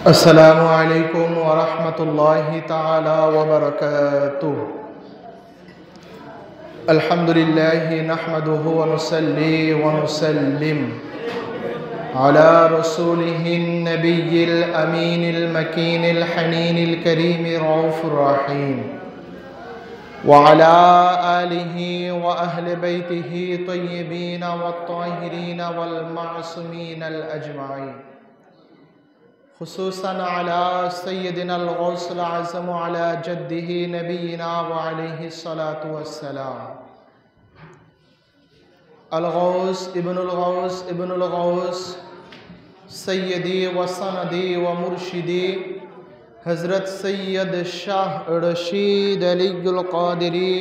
अस्सलामु अलैकुम वरहमतुल्लाहि ताला वबरकातुह। अल्हम्दुलिल्लाहि नहमदुहु व नुसल्ली व नुसल्लिम अला रसूलिहिन नबिय्यिल अमीनिल मकीनिल हनीनिल करीमिर रऊफिर रहीम व अला आलिहि व अहलि बैतिहि तय्यिबीन व ताहिरीन वल मासूमीन अजमाईन, खुसूसन अला सय्यदिनल गौसल आज़म व अला जद्दिही नबीना व अलैहि सलातु वस्सलाम। अल-गौस इब्नुल गौस सय्यदी व सनदी व मुर्शिदी हज़रत सैयद शाह रशीद अलीयुल क़ादिरी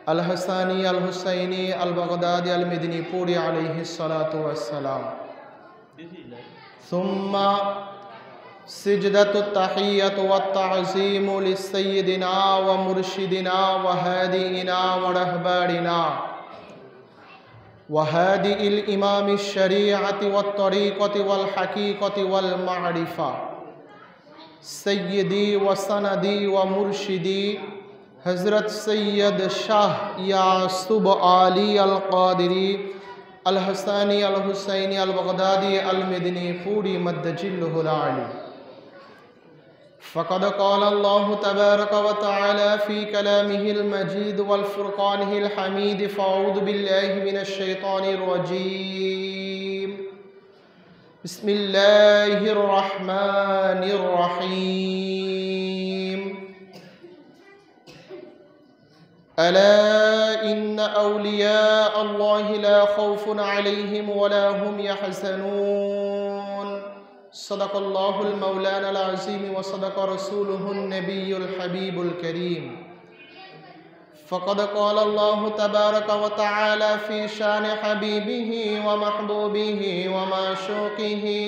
अल हसानी अल हुसैनी अल बगदादी अल मिदनीपुरी अलैहि सलातु वस्सलाम। सुम्मा सिजदतु तहियतु व तअज़ीमु लिस्सय्यिदिना व मुर्शिदिना व हादिइना व रहबारिना व हादिइल इमामिश शरीअति व तरीक़ति वल हक़ीक़ति वल मारिफ़ा सय्यदी व सनदी व मुर्शिदी हज़रत सैयद शाह यासूब आली अल क़ादिरी अल हसानी अल हुसैनी अल बगदादी अल मिदनीपुरी मद्दजिल्लुहुल आली। फ़क़द क़ाल अल्लाहु तबारक व तआला फ़ी कलामिहिल मजीद वल फ़ुरक़ानिहिल हमीद फ़अऊज़ु बिल्लाहि मिनश शैतानिर रजीम। बिस्मिल्लाहिर रहमानिर रहीम। अला इन्न औलिया अल्लाहि ला खौफ़ुन अलैहिम वला हुम यहज़नून। सदक़ल्लाहुल मौलानाल अज़ीम व सदक़ रसूलुहुन नबियुल हबीबुल करीम। फ़क़द क़ाल अल्लाहु तबारक व तआला फ़ी शान हबीबिही व महबूबिही व माशूक़िही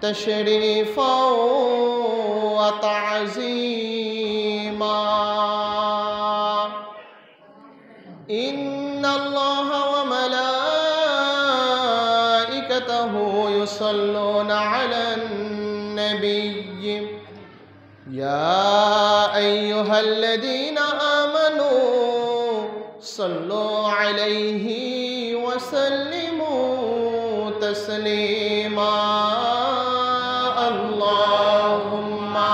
तशरीफ़न व तअज़ीमा। इन्नल्लाहा व मलाइकतहु युसल्लूना अलन नबिय्य या अय्युहल्लज़ीना आमनू सल्लू अलैहि व सल्लिमू तस्लीमा। अल्लाहुम्मा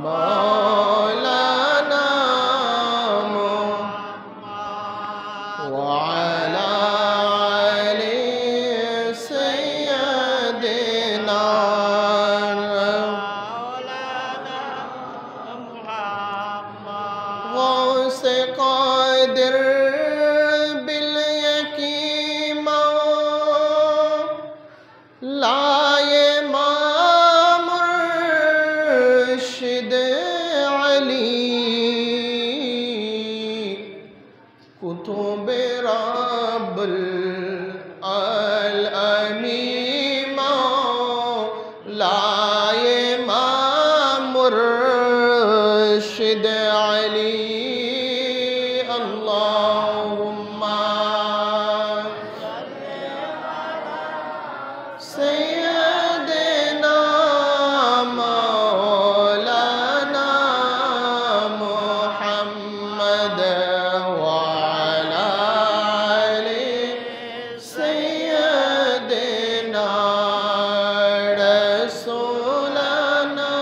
मौलाना व अला आलि सय्यदिना गौसे क़ादिर बिल यकीमा लाए मुर्शिद अली कुतुब रब्बुल आलमीन लाए मुर्शिद अली। अल्लाहुम्मा सय्यदना मौलाना मुहम्मद व अला आलि सय्यदना रसूलना।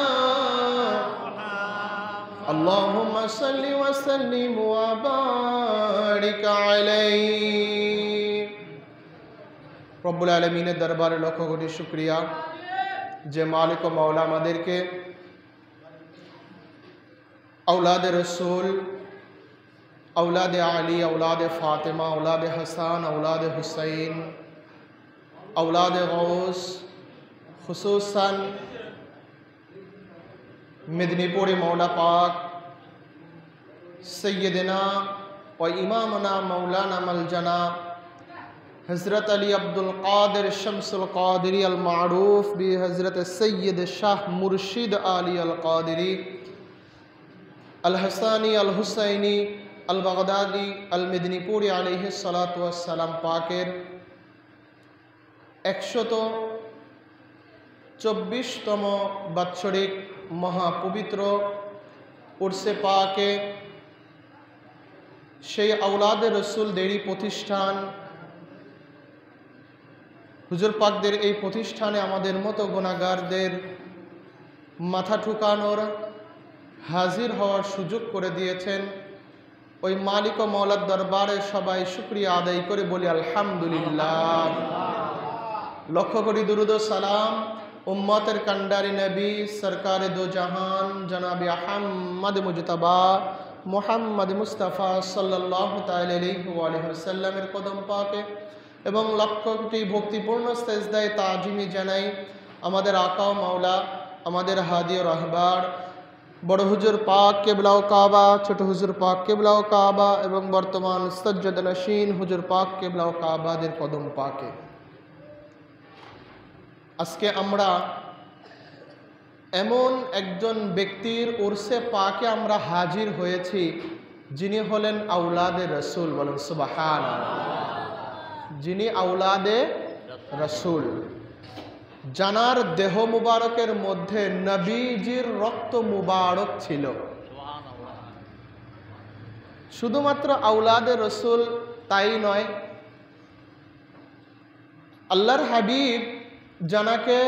अल्लाहुम्मा सल्लि व सल्लिम व बारिक अलैहि। रब्बुल आलमीনের দরবারে লক্ষ কোটি শুকরিয়া যে মালিক ও মাওলা আমাদেরকে औलाद रसूल, औलाद अली, औलाद फ़ातिमा, औलाद हसन, औलाद हुसैन, औलाद गौस, खुसूसन मिदनीपुरी मौला पाक सैयदना व इमामना मौलाना मलजना हज़रत अली अब्दुल क़ादिर शम्सुल क़ादिरी अल मारूफ़ भी हज़रत सैयद शाह मुर्शिद आली अल क़ादिरी अल हसानी अल हुसैनी আল বাগদাদি আল মেদিনীপুরি আলাইহিস সালাতু ওয়াস সালাম পাকের 124তম বাৎসরিক মহাপবিত্র উরসে পাকে সেই আওলাদে রসুলদেরই প্রতিষ্ঠান হুজুর পাকদের এই প্রতিষ্ঠানে আমাদের মতো গুনাহগারদের মাথা ঠুকানোর হাজির হওয়ার সুযোগ করে দিয়েছেন। ওই মালিক ও মওলার দরবারে সবাই শুকরিয়া আদায় করে বলি আলহামদুলিল্লাহ। লক্ষ কোটি দুরুদ ও সালাম উম্মতের কান্ডারি নবী সরকারে দো জাহান জনাবে আহমদ মুজতবা মুহাম্মদ মুস্তাফা সাল্লাল্লাহু তাআলা আলাইহি ওয়া আলিহি ওয়াসাল্লামের কদম পাকে এবং লক্ষ কোটি ভক্তিপূর্ণ সেজদায়ে তাজিমি জানাই আমাদের আকা ও মাওলা, আমাদের হাদি ও রাহবার বড় হুজুর পাক কিবলাও কাবা, ছোট হুজুর পাক কিবলাও কাবা এবং বর্তমান সজ্জাদনশীন হুজুর পাক কিবলাও কাবাদের কদম পাকে। আজকে আমরা এমন একজন ব্যক্তির উরসে পাকে আমরা হাজির হয়েছি যিনি হলেন আওলাদে রসুল। বলেন সুবহানাল্লাহ। যিনি আওলাদে রসুল, জানার দেহ মুবারকের মধ্যে নবীজির রক্ত মুবারক ছিল। শুধুমাত্র আওলাদে রসুল তাই নয়, আল্লাহর হাবিব জানাকে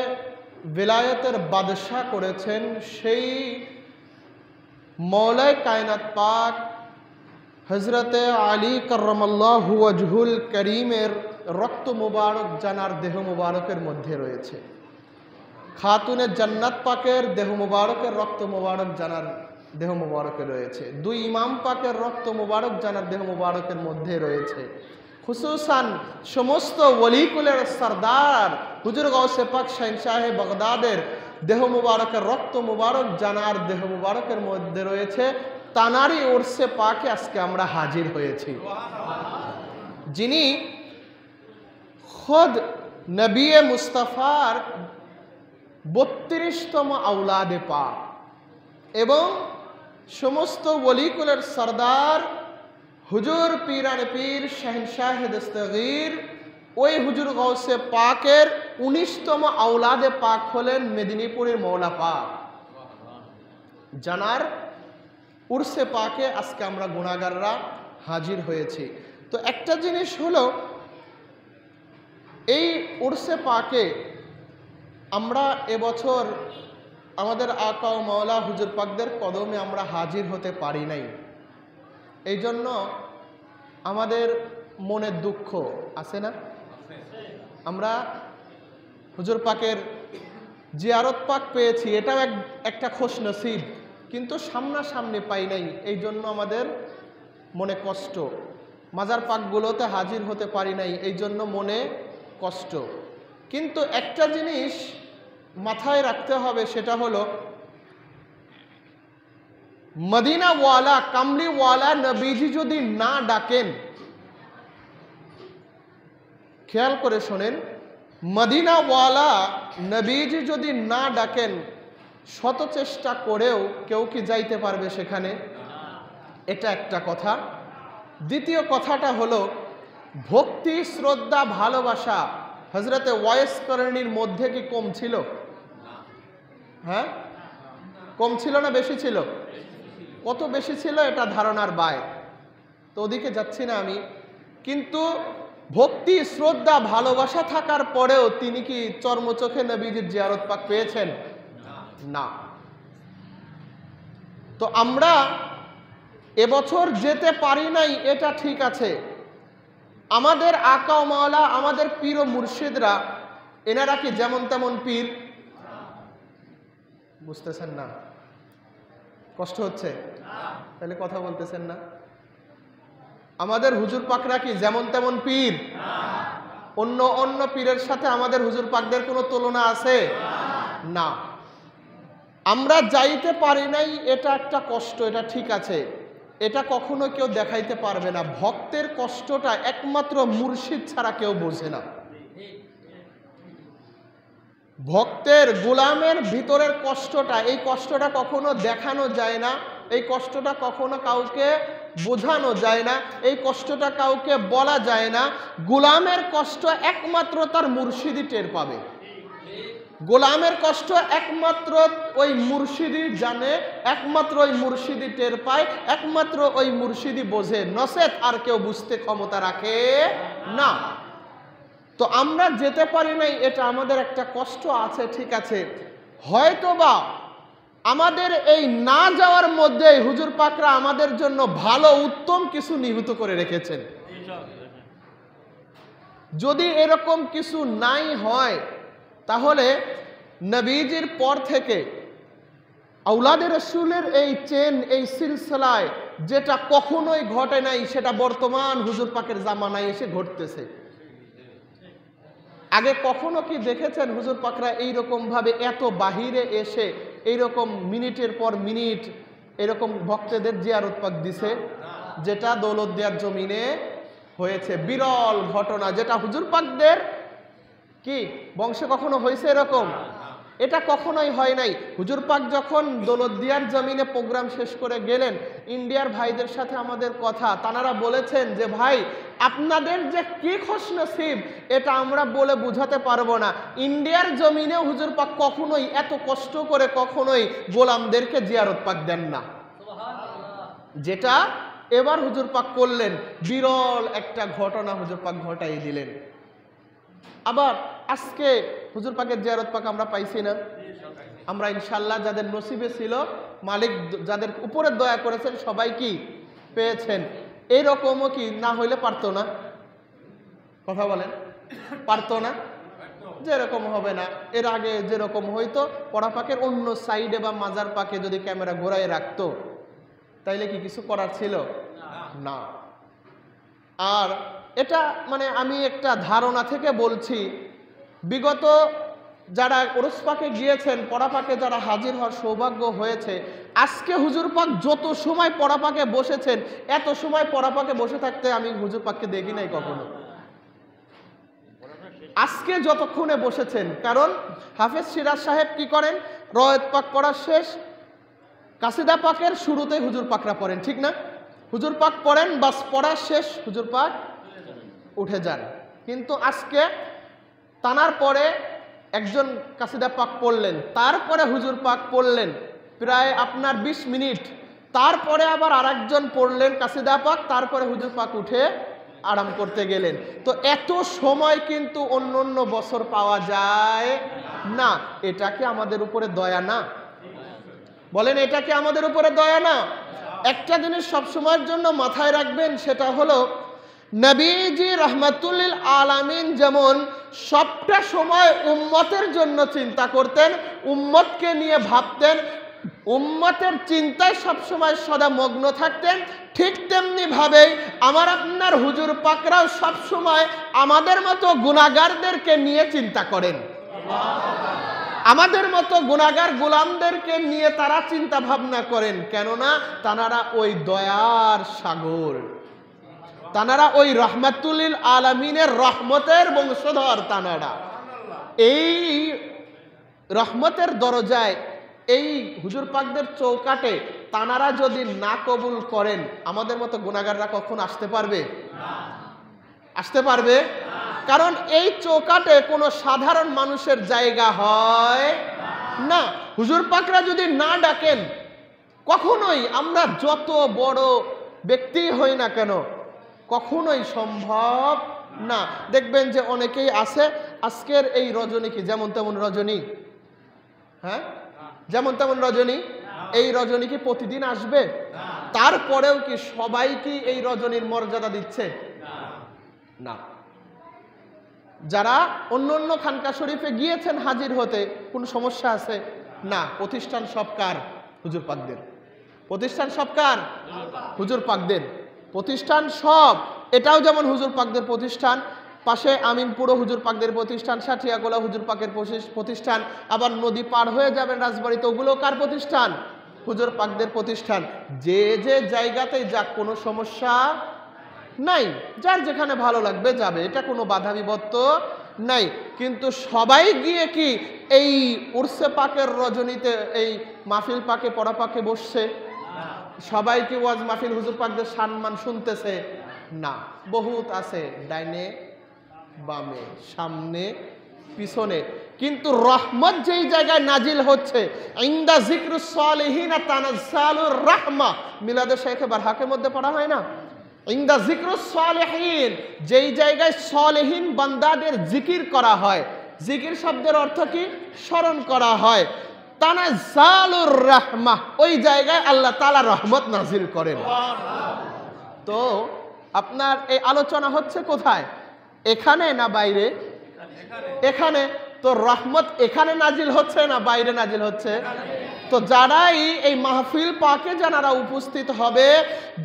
বেলায়েতের বাদশাহ করেছেন সেই মৌলায়ে কায়নাত পাক হজরতে আলী কার্রামাল্লাহু ওয়াজহুল করিমের রক্ত মুবারক জানার দেহ মুবারকের মধ্যে রয়েছে। খাতুনে জান্নাত পাকের দেহ মুবারকের রক্ত মুবারক জানার দেহ মুবারকে রয়েছে। দুই ইমাম পাকের রক্ত মুবারক জানার দেহ মুবারকের মধ্যে রয়েছে। খুসুসান সমস্ত ওলিকুলের সরদার হুজুর গাউসে পাক শাহেনশাহে বাগদাদের দেহ মুবারকের রক্ত মুবারক জানার দেহ মুবারকের মধ্যে রয়েছে। তানারি উরসে পাকে আজকে আমরা হাজির হয়েছি, যিনি খুদ নবী মুস্তাফার 32তম আওলাদে পাক এবং সমস্ত ওলিকুলের সরদার হুজুর পীরানে পীর শাহেনশাহ দস্তগীর ওই হুজুর গাউসে পাকের 19তম আওলাদে পাক হলেন মেদিনীপুরের মৌলা পাক। জানার উরসে পাকে আজকে আমরা গুনাহগাররা হাজির হয়েছি। তো একটা জিনিস হলো, এই উরসে পাকে আমরা এবছর আমাদের আকা ও মাওলা হুজুর পাকদের কদমে আমরা হাজির হতে পারি নাই। এই জন্য আমাদের মনের দুঃখ আছে না? আমরা হুজুর পাকের জিয়ারত পাক পেয়েছি, এটাও একটা খুশ নসিব, কিন্তু সামনাসামনি পাই নাই, এই জন্য আমাদের মনে কষ্ট। মাজার পাকগুলোতে হাজির হতে পারি নাই, এই জন্য মনে কষ্ট। কিন্তু একটা জিনিস মাথায় রাখতে হবে, সেটা হলো মদিনাওয়ালা কামলিওয়ালা নবীজি যদি না ডাকেন, খেয়াল করে শোনেন, মদিনাওয়ালা নবীজি যদি না ডাকেন, শত চেষ্টা করেও কেউ কি যাইতে পারবে সেখানে? এটা একটা কথা। দ্বিতীয় কথাটা হলো ভক্তি, শ্রদ্ধা, ভালোবাসা হজরতে ওয়াইস করণীর মধ্যে কি কম ছিল? হ্যাঁ, কম ছিল না বেশি ছিল? কত বেশি ছিল এটা ধারণার বাইরে, তো ওদিকে যাচ্ছি না আমি। কিন্তু ভক্তি, শ্রদ্ধা, ভালোবাসা থাকার পরেও তিনি কি চর্মচোখে নবীজির জিয়ারত পাক পেয়েছেন? না। তো আমরা এবছর যেতে পারি নাই, এটা ঠিক আছে। আমাদের আকা ও মাওলা, আমাদের পীর ও মুর্শিদরা, এনারা কি যেমন তেমন পীর? বুঝতেছেন না? কষ্ট হচ্ছে? তাহলে কথা বলতেছেন না? আমাদের হুজুর পাকরা কি যেমন তেমন পীর? অন্য অন্য পীরের সাথে আমাদের হুজুর পাকদের কোনো তুলনা আছে? না। আমরা যাইতে পারি নাই, এটা একটা কষ্ট, এটা ঠিক আছে, এটা কখনো কেউ দেখাইতে পারবে না। ভক্তের কষ্টটা একমাত্র মুর্শিদ ছাড়া কেউ বোঝে না। ভক্তের গোলামের ভিতরের কষ্টটা, এই কষ্টটা কখনো দেখানো যায় না, এই কষ্টটা কখনো কাউকে বোঝানো যায় না, এই কষ্টটা কাউকে বলা যায় না। গোলামের কষ্ট একমাত্র তার মুর্শিদি টের পাবে। গোলামের কষ্ট একমাত্র ওই মুর্শিদি জানে, একমাত্র ওই মুর্শিদি টের পায়, একমাত্র ওই মুর্শিদি বোঝে, নচেত আর কেউ বুঝতে ক্ষমতা রাখে না। তো আমরা যেতে পারি নাই, এটা আমাদের একটা কষ্ট আছে, ঠিক আছে। হয়তোবা আমাদের এই না যাওয়ার মধ্যেই হুজুর পাকরা আমাদের জন্য ভালো উত্তম কিছু নিহিত করে রেখেছেন। যদি এরকম কিছু নাই হয়, তাহলে নবীজির পর থেকে আওলাদে রাসূলের এই চেন, এই সিলসিলায় যেটা কখনোই ঘটে নাই, সেটা বর্তমান হুজুর পাকের জামানায় এসে ঘটতেছে। আগে কখনো কি দেখেছেন হুজুর পাকরা এইরকম ভাবে এত বাহিরে এসে এইরকম মিনিটের পর মিনিট এরকম ভক্তদের জিয়ারত পাক দিছে? যেটা দৌলতদিয়ার জমিনে হয়েছে, বিরল ঘটনা, যেটা হুজুর পাকদের কি বংশে কখনো হয়েছে এরকম? এটা কখনোই হয় নাই। হুজুর পাক যখন দৌলতদিয়ার জমিনে প্রোগ্রাম শেষ করে গেলেন, ইন্ডিয়ার ভাইদের সাথে আমাদের কথা, তানারা বলেছেন যে ভাই আপনাদের যে কি খুশনসিব এটা আমরা বলে বুঝাতে পারবো না। ইন্ডিয়ার জমিনে হুজুর পাক কখনোই এত কষ্ট করে কখনোই গোলামদেরকে জিয়ারত পাক দেন না, যেটা এবার হুজুর পাক করলেন। বিরল একটা ঘটনা হুজুর পাক ঘটাই দিলেন। আবার আজকে হুজুর পাকের জিয়ারত পাক আমরা পাইছি না? আমরা ইনশাল্লাহ যাদের নসিবে ছিল, মালিক যাদের উপরে দয়া করেছেন, সবাই কি পেয়েছেন। এইরকমও কি না হইলে পারতো না? কথা বলেন, পারতো না? যেরকম হবে না, এর আগে যেরকম হইতো, পড়া পাকের অন্য সাইডে বা মাজার পাকে যদি ক্যামেরা ঘোরায় রাখতো, তাইলে কি কিছু করার ছিল না। আর এটা মানে আমি একটা ধারণা থেকে বলছি, বিগত যারা ওরস পাকে গিয়েছেন, পড়া পাকে যারা হাজির হওয়ার সৌভাগ্য হয়েছে, আজকে হুজুর পাক যত সময় পড়া পাকে বসেছেন, এত সময় পড়া পাকে বসে থাকতে আমি হুজুর পাককে দেখি নাই কখনো। আজকে যতক্ষণে বসেছেন, কারণ হাফেজ সিরাজ সাহেব কি করেন, রয়েত পাক পড়া শেষ, কাসিদা পাকের শুরুতে হুজুর পাকরা পড়েন, ঠিক না? হুজুর পাক পড়েন, বাস পড়া শেষ, হুজুর পাক উঠে যান। কিন্তু আজকে তানার পরে একজন কাসিদা পাক পড়লেন, তারপরে হুজুর পাক পড়লেন প্রায় আপনার 20 মিনিট, তারপরে আবার আরেকজন পড়লেন কাসিদা পাক, তারপরে হুজুর পাক উঠে আরাম করতে গেলেন। তো এত সময় কিন্তু অন্য অন্য বছর পাওয়া যায় না। এটা কি আমাদের উপরে দয়া না? বলেন, এটা কি আমাদের উপরে দয়া না? একটা জিনিস সবসময়ের জন্য মাথায় রাখবেন, সেটা হলো নবীজি রাহমাতুল লিল আলামিন যেমন সবটা সময় উম্মতের জন্য চিন্তা করতেন, উম্মতকে নিয়ে ভাবতেন, উম্মতের চিন্তায় সবসময় সদা মগ্ন থাকতেন, ঠিক তেমনি ভাবেই আমার আপনার হুজুর পাকরাও সবসময় আমাদের মতো গুনাহগারদেরকে নিয়ে চিন্তা করেন। আমাদের মতো গুনাহগার গোলামদেরকে নিয়ে তারা চিন্তা ভাবনা করেন, কেননা তানারা ওই দয়ার সাগর, তানারা ওই রাহমাতুল লিল আলামিনের রহমতের বংশধর। তানারা এই রহমতের দরজায়, এই হুজুর পাকদের চৌকাটে তানারা যদি না কবুল করেন, আমাদের মতো গুনাহগাররা কখন আসতে পারবে? আসতে পারবে? কারণ এই চৌকাটে কোনো সাধারণ মানুষের জায়গা হয় না। হুজুর পাকরা যদি না ডাকেন, কখনোই আমরা যত বড় ব্যক্তি হই না কেন, কখনোই সম্ভব না। দেখবেন যে অনেকেই আছে, আজকের এই রজনী কি যেমন তেমন রজনী? হ্যাঁ, যেমন তেমন রজনী। এই রজনী কি প্রতিদিন আসবে? তারপরেও কি সবাই কি এই রজনীর মর্যাদা দিচ্ছে? না। যারা অন্য অন্য খানকা শরীফে গিয়েছেন হাজির হতে, কোন সমস্যা আছে? না। প্রতিষ্ঠান সবকার? হুজুর পাকদের। প্রতিষ্ঠান সবকার? হুজুর পাকদের। প্রতিষ্ঠান সব, এটাও যেমন হুজুর পাকদের প্রতিষ্ঠান, পাশে আমিনপুরও হুজুর পাকদের প্রতিষ্ঠান, সাঠিয়াগোলা হুজুর পাকের প্রতিষ্ঠান, আবার নদী পার হয়ে যাবেন রাজবাড়িতে, ওগুলো কার প্রতিষ্ঠান? হুজুর পাকদের প্রতিষ্ঠান। যে যে জায়গাতেই যাক কোনো সমস্যা নাই, যার যেখানে ভালো লাগবে যাবে, এটা কোনো বাধা বিপত্ত নাই। কিন্তু সবাই গিয়ে কি এই উরসে পাকের রজনীতে এই মাহফিল পাকে পড়া পাকে বসছে? সবাই কি ওয়াজ মাহফিল হুজুর পাকদের সম্মান শুনতেছে? না, বহুত আছে ডাইনে বামে সামনে পিছনে। কিন্তু রহমত যেই জায়গায় নাজিল হচ্ছে, ইনদা যিকরুস সালিহিন তানাজ্জালুর রাহমা, মিলাদে শেখ বারহাকের মধ্যে পড়া হয় না? ইনদা যিকরুস সালিহিন, যেই জায়গায় সালেহীন বান্দাদের জিকির করা হয়, জিকির শব্দের অর্থ কি? স্মরণ করা হয়। তানাজ্জালুর রাহমা, ওই জায়গায় আল্লাহ তাআলা রহমত নাজিল করেন। তো আপনার এই আলোচনা হচ্ছে কোথায়? এখানে না বাইরে? এখানে। তো রহমত এখানে নাজিল হচ্ছে না বাইরে নাজিল হচ্ছে? তো যারাই এই মাহফিল পাকে যারা উপস্থিত হবে,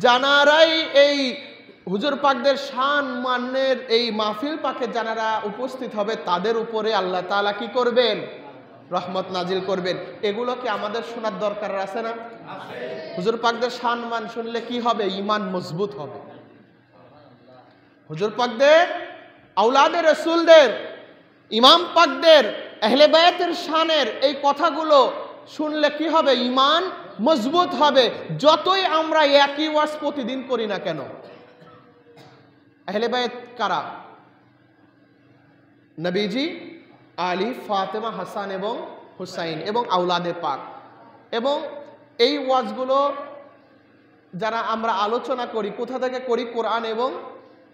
যারাই এই হুজুর পাকদের শান মানের এই মাহফিল পাকে যারা উপস্থিত হবে, তাদের উপরে আল্লাহ তাআলা কি করবেন? রহমত নাজিল করবেন। এগুলো কি আমাদের শোনার দরকার আছে না? হুজুর পাকদের শান মান শুনলে কি হবে? ঈমান মজবুত হবে। হুজুর পাকদের, আওলাদে রাসূলদের, ইমাম পাকদের, আহলে বায়াতের শানের এই কথাগুলো শুনলে কি হবে? ঈমান মজবুত হবে। যতই আমরা একই ওয়াজ প্রতিদিন করি না কেন। আহলে বায়াত কারা? নবীজি, আলী, ফাতেমা, হাসান এবং হুসাইন এবং আওলাদে পাক। এবং এই ওয়াজগুলো যারা আমরা আলোচনা করি, কোথা থেকে করি? কোরআন এবং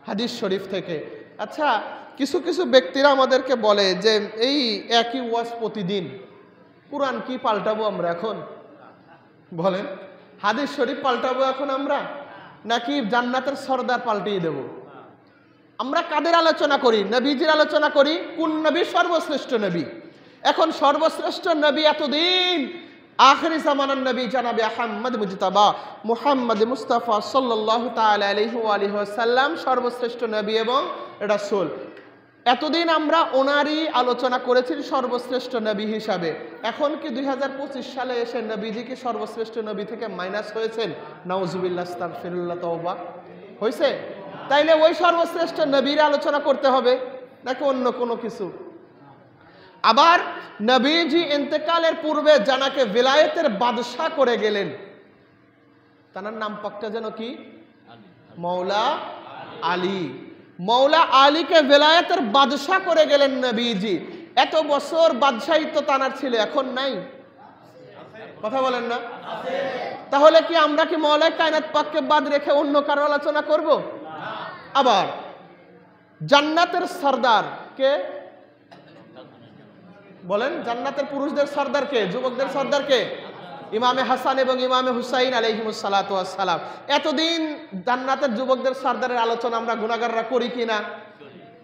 হাদিস শরীফ থেকে। আচ্ছা, কিছু কিছু ব্যক্তিরা আমাদেরকে বলে যে এই একই ওয়াজ প্রতিদিন, কোরআন কি পাল্টাবো আমরা এখন? বলেন, হাদিস শরীফ পাল্টাবো এখন আমরা, নাকি জান্নাতের সর্দার পাল্টিয়ে দেব? আমরা কাদের আলোচনা করি? নবীজির আলোচনা করি। কোন নবী? সর্বশ্রেষ্ঠ নবী। এখন সর্বশ্রেষ্ঠ নবী এতদিন আখিরি জামানার নবী জনাবে আহমদ মুজতাবা মুহাম্মদ মুস্তাফা সাল্লাল্লাহু তাআলা আলাইহি ওয়া আলিহি ওয়াসাল্লাম সর্বশ্রেষ্ঠ নবী এবং রাসূল। এতদিন আমরা ওনারই আলোচনা করেছি সর্বশ্রেষ্ঠ নবী হিসাবে। এখন কি 2025 সালে এসে নবীজি কি সর্বশ্রেষ্ঠ নবী থেকে মাইনাস হয়েছেন? নাউজুবিল্লাহ, আস্তাগফিরুল্লাহ, তওবা হয়েছে? তাইলে ওই সর্বশ্রেষ্ঠ নবীর আলোচনা করতে হবে নাকি অন্য কোনো কিছু? আবার নবীজি ইন্তেকালের পূর্বে জানাকে ভিলায়েতের বাদশা করে গেলেন, তার নাম পাকটা যেন কি? মৌলা আলী। মৌলা আলীকে ভিলায়েতের বাদশা করে গেলেন নবীজি। এত বছর বাদশাহিত্ব তানার ছিল, এখন নাই? কথা বলেন না? তাহলে কি আমরা কি মৌলা কায়নাত পাককে বাদ রেখে অন্য কারো আলোচনা করব? আবার জান্নাতের সর্দার কে? বলেন, জান্নাতের পুরুষদের সর্দার কে? যুবকদের সর্দার কে? ইমামে হাসান এবং ইমামে হুসাইন আলাইহিমুস সালাতু ওয়াস সালাম। এতদিন জান্নাতের যুবকদের সর্দারের আলোচনা আমরা গুনাহগাররা করি কিনা?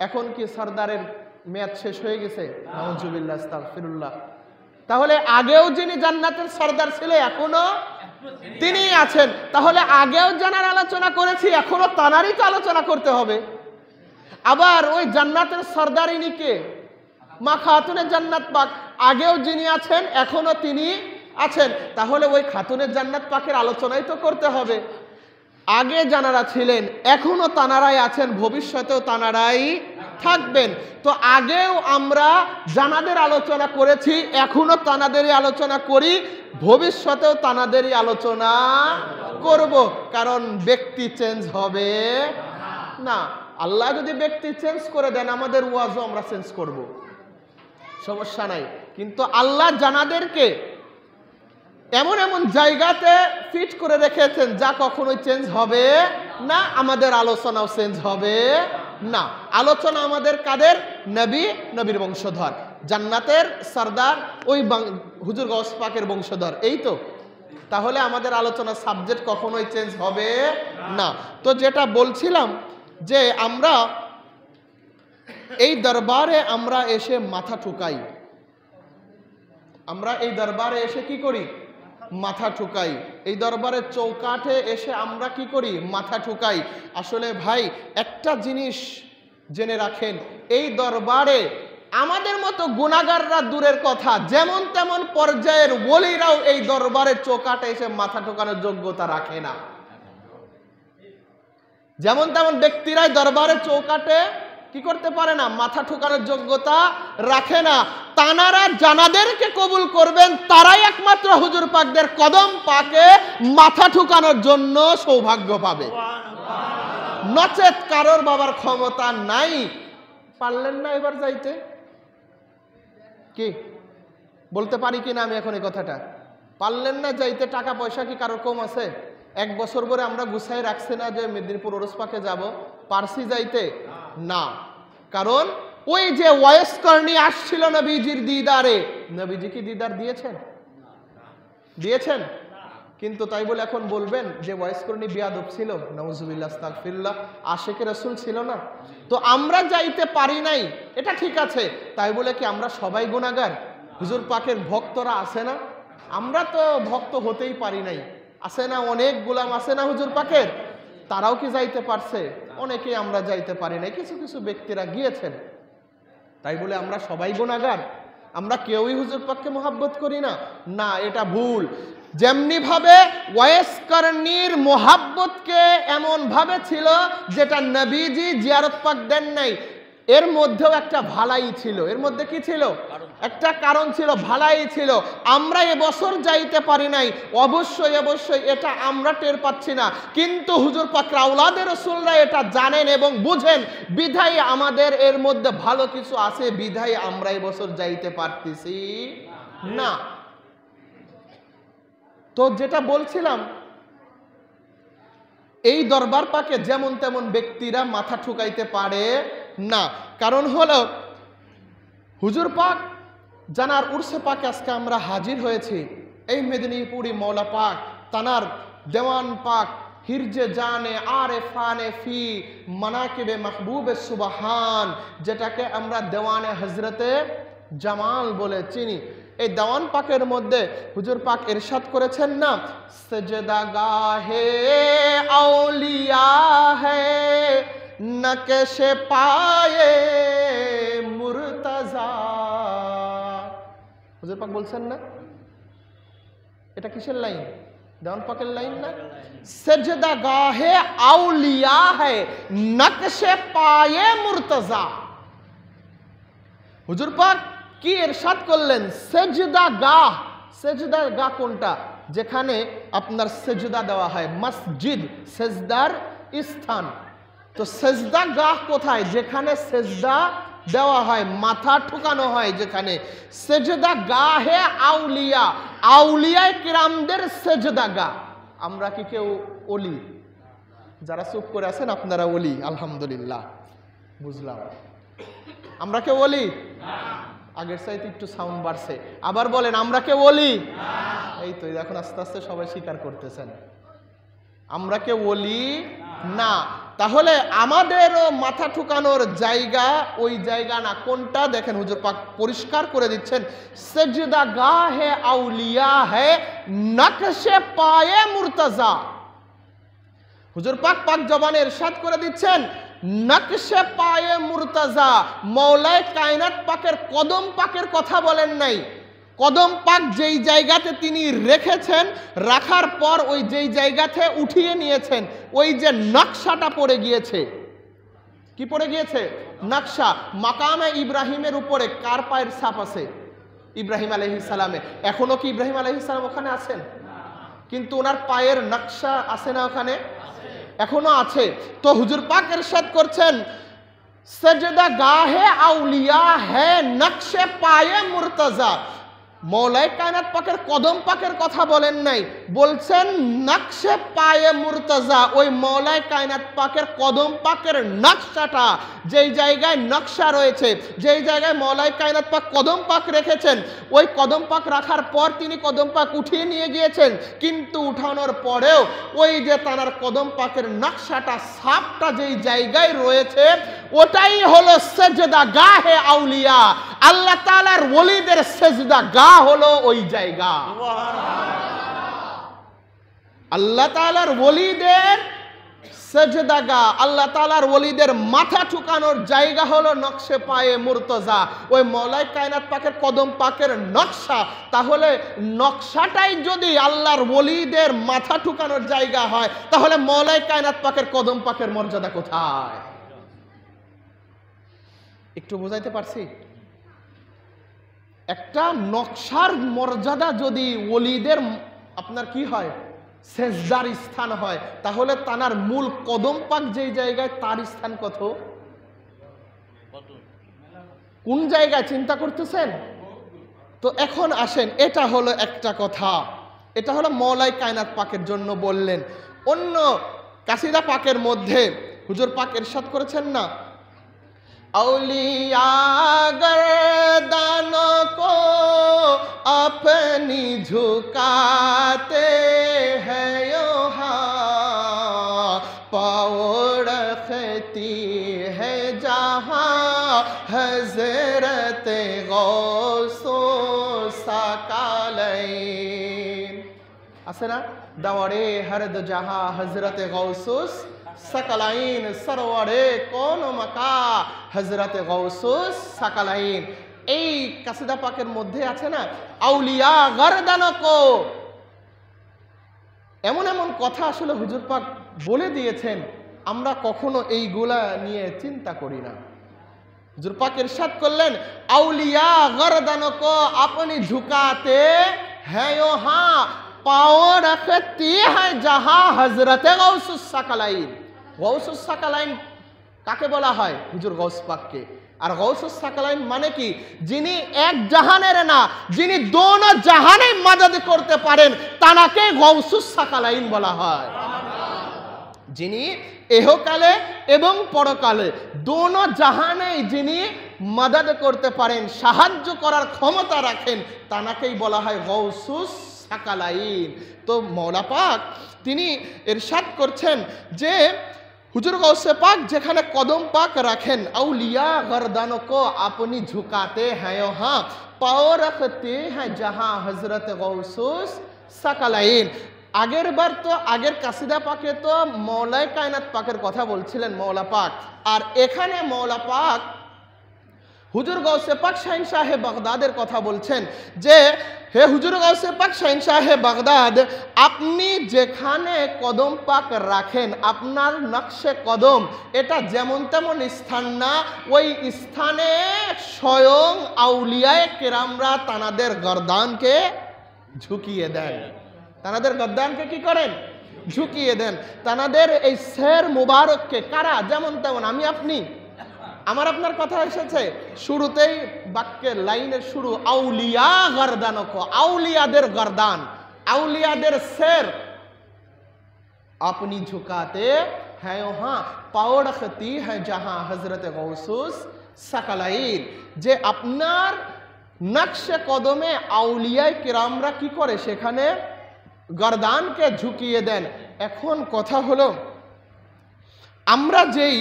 এখন কি সর্দারের মেয়াদ শেষ হয়ে গেছে? নাউজুবিল্লাহ, আস্তাগফিরুল্লাহ। তাহলে আগেও যিনি জান্নাতের সর্দার ছিল এখনো তিনি আছেন। তাহলে আগেও জানার আলোচনা করেছি, এখনো তানারই তো আলোচনা করতে হবে। আবার ওই জান্নাতের সর্দারিনী কে? মা খাতুনে জান্নাত পাক। আগেও যিনি আছেন এখনো তিনি আছেন। তাহলে ওই খাতুনের জান্নাত পাকের আলোচনাই তো করতে হবে। আগে যারা ছিলেন এখনো তানারাই আছেন, ভবিষ্যতেও তানারাই থাকবেন। তো আগেও আমরা জানাদের আলোচনা করেছি, এখনো তানাদেরই আলোচনা করি, ভবিষ্যতেও তানাদেরই আলোচনা করব। কারণ ব্যক্তি চেঞ্জ হবে না। আল্লাহ যদি ব্যক্তি চেঞ্জ করে দেন, আমাদের ওয়াজও আমরা চেঞ্জ করব, সমস্যা নাই। কিন্তু আল্লাহ জানাদেরকে এমন এমন জায়গাতে ফিট করে রেখেছেন যা কখনোই চেঞ্জ হবে না, আমাদের আলোচনাও চেঞ্জ হবে না। আলোচনা আমাদের কাদের? নবী, নবীর বংশধর, জান্নাতের সর্দার, ওই হুজুর গৌস পাকের বংশধর, এই তো। তাহলে আমাদের আলোচনার সাবজেক্ট কখনোই চেঞ্জ হবে না। তো যেটা বলছিলাম যে আমরা এই দরবারে আমরা এসে মাথা ঠুকাই। আমরা এই দরবারে এসে কি করি? মাথা ঠুকাই। এই দরবারের চৌকাঠে এসে আমরা কি করি? মাথা ঠুকাই। আসলে ভাই একটা জিনিস জেনে রাখেন, এই দরবারে আমাদের মতো গুনাহগাররা দূরের কথা, যেমন তেমন পর্যায়ের ওলিরাও এই দরবারের চৌকাঠে এসে মাথা ঠোকানোর যোগ্যতা রাখে না। যেমন তেমন ব্যক্তিরাই দরবারের চৌকাঠে কি করতে পারে না? মাথা ঠোকানোর যোগ্যতা রাখে না। তানারা জানাদেরকে কবুল করবেন, তারাই একমাত্র হুজুর পাকদের কদম পাকে মাথা ঠুকানোর জন্য সৌভাগ্য পাবে। নচেত কারোর বাবার ক্ষমতা নাই। পারলেন না এবার যাইতে? কি বলতে পারি কিনা আমি এখন এই কথাটা? পারলেন না যাইতে? টাকা পয়সা কি কারোর কম আছে? 1 বছর পরে আমরা গুছাই রাখছি না যে মেদিনীপুর ওরস পাকে যাব, পারসি যাইতে না। কারণ ওই যে ওয়াইস করনি আসছিল নবীজির দিদারে, নবীজি কি দিদার দিয়েছেন? দিয়েছেন? কিন্তু তাই বলে এখন বলবেন যে ওয়াইস করনি বিয়াদব ছিল? নাউজুবিল্লাহ, আস্তাগফিরুল্লাহ। আশিকে রাসূল ছিল না? তো আমরা যাইতে পারি নাই, এটা ঠিক আছে। তাই বলে কি আমরা সবাই গুনাহগার? হুজুর পাকের ভক্তরা আছে না? আমরা তো ভক্ত হতেই পারি নাই। আছে না অনেক গোলাম আছে না হুজুর পাকের? তারাও কি যাইতে পারছে? অনেকেই আমরা যাইতে পারি নাই, কিছু কিছু ব্যক্তিরা গিয়েছেন। তাই বলে আমরা সবাই গুনাহগার? আমরা কেউই হুজুর পাককে মোহাব্বত করি না? না, এটা ভুল। যেমনি ভাবে ওয়াইস করনির মোহাব্বতকে এমন ভাবে ছিল যেটা নবীজি জিয়ারত পাক দেন নাই, এর মধ্যেও একটা ভালাই ছিল। এর মধ্যে কি ছিল? একটা কারণ ছিল, ভালাই ছিল। আমরা এবছর যাইতে পারি নাই, অবশ্যই অবশ্যই এটা আমরা টের পাচ্ছি না, কিন্তু হুজুর পাক আওলাদে রাসূলরা এটা জানেন এবং বুঝেন, বিধায় আমাদের এর মধ্যে ভালো কিছু আছে, বিধায় আমরা এবছর যাইতে পারতেছি না। তো যেটা বলছিলাম, এই দরবার পাকে যেমন তেমন ব্যক্তিরা মাথা ঠুকাইতে পারে না। কারণ হলো হুজুর পাক জানার উর্সে পাকে আজকে আমরা হাজির হয়েছি। এই মেদিনীপুরি মৌলা পাক তানার দেওয়ান পাক হিরজে জানে আরেফানে ফি মানাকিবে মাহবুবে সুবহান, যেটাকে আমরা দেওয়ানে হজরতে জামাল বলে চিনি। এই দেওয়ান পাকের মধ্যে হুজুর পাক ইরশাদ করেছেন না, সজদা গাহে আউলিয়া হে নকশে পায়ে মুরতাজা। হুজুর পাক বলছেন না? এটা কিসের লাইন? দেওয়ান পাকের লাইন না? সজদা গাহে আউলিয়া হে নকশে পায়ে মুরতাজা। হুজুর পাক কি ইরশাদ করলেন? সেজদা গাহ। সেজদা গাহ কোনটা? যেখানে আপনার সেজদা দেওয়া হয়, মসজিদ সেজদার স্থান। তো সেজদা গাহ কোথায়? যেখানে সেজদা দেওয়া হয়, মাথা ঠুকানো হয় যেখানে। সেজদা গাহে আউলিয়া, আউলিয়ায়ে কিরামদের সেজদা গাহ। আমরা কি কেউ ওলি? যারা চুপ করে আছেন আপনারা ওলি, আলহামদুলিল্লাহ, বুঝলাম। আমরা কেউ ওলি? আগের চাইতে একটু সাউন্ড বাড়ছে। আবার বলেন, আমরা কেউ ওলি? এই তো এখন আস্তে আস্তে সবাই স্বীকার করতেছেন আমরা কেউ ওলি না। তাহলে আমাদেরও মাথা ঠুকানোর জায়গা ওই জায়গা না। কোনটা? দেখেন হুজুর পাক পরিষ্কার করে দিচ্ছেন, সেজদা গাহে আউলিয়া হে নকশে পায়ে মুরতাজা। হুজুর পাক পাক জবানে ইরশাদ করে দিচ্ছেন, নকশে পায়ে মুরতাজা। মৌলায়ে কায়নাত পাকের কদম পাকের কথা বলেন নাই। কদম পাক যেই জায়গাতে তিনি রেখেছেন, রাখার পর ওই যেই জায়গাতে উঠিয়ে নিয়েছেন, ওই যে নকশাটা পড়ে গিয়েছে। কি পড়ে গিয়েছে? নকশা। মাকামে ইব্রাহিমের উপরে কার পায়ের ছাপ আছে? ইব্রাহিম আলাইহিস সালামে। এখনো কি ইব্রাহিম আলাইহিস সালাম ওখানে আছেন? কিন্তু ওনার পায়ের নকশা আছে না ওখানে? এখনো আছে। তো হুজুর পাক ইরশাদ করছেন, সজদা গাহে আউলিয়া হে নকশে পায়ে মুরতাজা। মৌলায়ে কায়নাত পাকের কদম পাকের কথা বলেন নাই, বলছেন নকশে পায়ে মুরতাজা। ওই মৌলায়ে কায়নাত পাকের কদম পাকের নকশাটা, যেই জায়গায় নকশা রয়েছে, যেই জায়গায় মৌলায়ে কায়নাত পাক কদম পাক রেখেছেন, ওই কদম পাক রাখার পর তিনি কদম পাক উঠিয়ে নিয়ে গিয়েছেন। কিন্তু উঠানোর পরেও ওই যে তার কদম পাকের নকশাটা, ছাপটা যেই জায়গায় রয়েছে, ওটাই হলো সেজদা গাহে আউলিয়া। আল্লাহ তাআলার ওলিদের সেজদা গাহ হলো ওই জায়গা। আল্লাহ তাআলার ওলিদের সেজদা গাহ, আল্লাহ তাআলার ওলিদের মাথা ঠুকানোর জায়গা হলো নকশে পায়ে মুরতাজা, ওই মৌলায়ে কায়নাত পাকের কদম পাকের নকশা। তাহলে নকশাটাই যদি আল্লাহর ওলিদের মাথা ঠুকানোর জায়গা হয়, তাহলে মৌলায়ে কায়নাত পাকের কদম পাকের মর্যাদা কোথায়? একটু বোঝাইতে পারছি? একটা নকশার মর্যাদা যদি ওলিদের আপনার কি হয়, সেজদার স্থান হয়, তাহলে তানার মূল কদম পাক যেই জায়গায় তার স্থান কত, কোন জায়গায় চিন্তা করতেছেন? তো এখন আসেন, এটা হলো একটা কথা, এটা হলো মওলাই কায়নাত পাকের জন্য বললেন। অন্য কাসিদা পাকের মধ্যে হুজুর পাক ইরশাদ করেছেন না, औलिया गर्दन को अपनी झुकाते हैं यहाँ, पाँव रखती है जहाँ हजरत गौसो साकालैन। আছে না, দাওয়ারে হরদ জাহা হজরত গৌসুস সাকালাইন, সরওয়ারে কোন মাকা হজরত গৌসুস সাকালাইন। এই কাসিদা পাকের মধ্যে আছে না, আউলিয়া গরদানকো, এমন এমন কথা আসলে হুজুর পাক বলে দিয়েছেন, আমরা কখনো এইগুলা নিয়ে চিন্তা করি না। হুজুর পাক ইরশাদ করলেন, আউলিয়া গরদানকো আপনি ঝুকাতে হ্যাঁ ওহা, পাও রখতি হ্যাঁ জাহা হজরতে গৌসুস সাকালাইন। গৌসুস সাকালাইন কাকে বলা হয়? হুজুর গৌস পাককে। আর গৌসুস সাকালাইন মানে কি? যিনি এক জাহানের না, যিনি দোনো জাহানে মদদ করতে পারেন, তানাকে গৌসুস সাকালাইন বলা হয়। যিনি এহকালে এবং পরকালে দোনো জাহানে যিনি মদদ করতে পারেন, সাহায্য করার ক্ষমতা রাখেন, তানাকেই বলা হয় গৌসুস সাকালাইন। তো মওলা পাক তিনি ইরশাদ করছেন যে হুজুর গৌসে পাক যেখানে কদম পাক রাখেন, আউলিয়া গরদানকো আপনি ঝুকাতে হ্যাঁ হ্যাঁ, পাও রখতে হ্যাঁ জাহা হজরত গৌসুস সাকালাইন। আগের বার তো আগের কাসিদা পাকে তো মওলাই কায়নাত পাকের কথা বলছিলেন মওলা পাক, আর এখানে মওলা পাক হুজুর গৌসে পাক শাহিন শাহে বাগদাদের কথা বলছেন যে হে হুজুর গৌসে পাক শাহিন শাহে বাগদাদ, আপনি যেখানে কদম পাক রাখেন, আপনার নকশে কদম এটা যেমন তেমন স্থান না, ওই স্থানে স্বয়ং আউলিয়ায়ে কেরামরা তানাদের গর্দানকে ঝুঁকিয়ে দেন। তানাদের গর্দানকে কি করেন? ঝুঁকিয়ে দেন। তানাদের এই শের মুবারককে কারা? যেমন তেমন আমি আপনি, আমার আপনার কথা এসেছে শুরুতেই বাক্যের লাইনের শুরু, আউলিয়া গর্দানক, আউলিয়াদের গর্দান, আউলিয়াদের শের আপনি ঝুকাতে হ্যাঁ হ্যাঁ, পাও রখতি হ্যাঁ জাহা হজরত গৌসুস সাকালাইন। যে আপনার নকশে কদমে আউলিয়ায়ে কেরামরা কি করে? সেখানে গর্দানকে ঝুঁকিয়ে দেন। এখন কথা হলো, আমরা যেই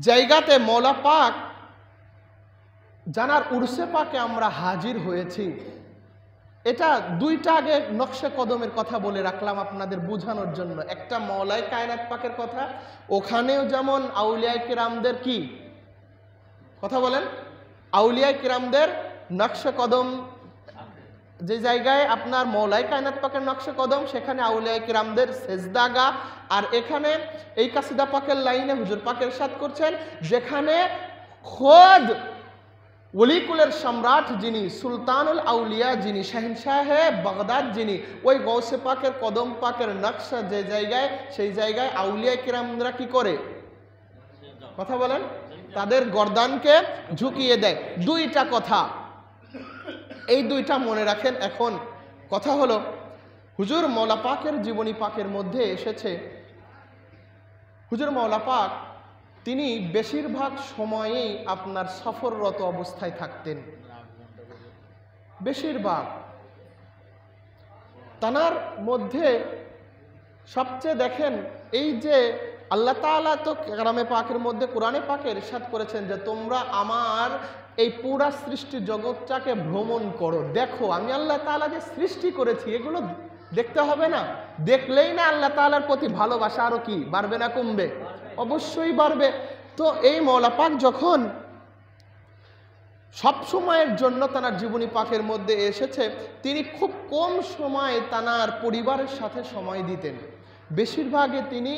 জায়গাতে মওলা পাক জানার উরসে পাকে আমরা হাজির হয়েছি, এটা দুইটা আগে নকশে কদমের কথা বলে রাখলাম আপনাদের বোঝানোর জন্য। একটা মওলাই কায়নাত পাকের কথা, ওখানেও যেমন আউলিয়ায়ে কেরামদের কি কথা বলেন, আউলিয়ায়ে কেরামদের নকশে কদম যে জায়গায় আপনার মওলাই কায়নাত পাকের নকশে কদম, সেখানে আউলিয়ায়ে কেরামদের সেজদাগা। আর এখানে এই কাসিদা পাকের লাইনে হুজুর পাক ইরশাদ করছেন, যেখানে খোদ ওলিকুলের সম্রাট যিনি, সুলতানুল আউলিয়া যিনি, শাহিনশাহে বাগদাদ যিনি, ওই গৌসে পাকের কদম পাকের নকশা যে জায়গায়, সেই জায়গায় আউলিয়ায়ে কেরামরা কি করে? কথা বলেন, তাদের গর্দানকে ঝুঁকিয়ে দেয়। দুইটা কথা, এই দুইটা মনে রাখেন। এখন কথা হলো, হুজুর মওলা পাকের জীবনী পাকের মধ্যে এসেছে, হুজুর মওলা পাক তিনি বেশিরভাগ সময়েই আপনার সফররত অবস্থায় থাকতেন। বেশিরভাগ তানার মধ্যে সবচেয়ে দেখেন, এই যে আল্লাহ তাআলা তো কালামে পাকের মধ্যে কোরআনে পাকে ইরশাদ করেছেন যে তোমরা আমার এই পুরা সৃষ্টি জগৎটাকে ভ্রমণ করো, দেখো আমি আল্লাহ তাআলা যে সৃষ্টি করেছি এগুলো দেখতে হবে না? দেখলেই না আল্লাহ তাআলার প্রতি ভালোবাসা আরো কি বাড়বে না কমবে? অবশ্যই বাড়বে। তো এই মওলা পাক যখন সব সময়ের জন্য তানার জীবনী পাকের মধ্যে এসেছে, তিনি খুব কম সময় তানার পরিবারের সাথে সময় দিতেন। বেশিরভাগে তিনি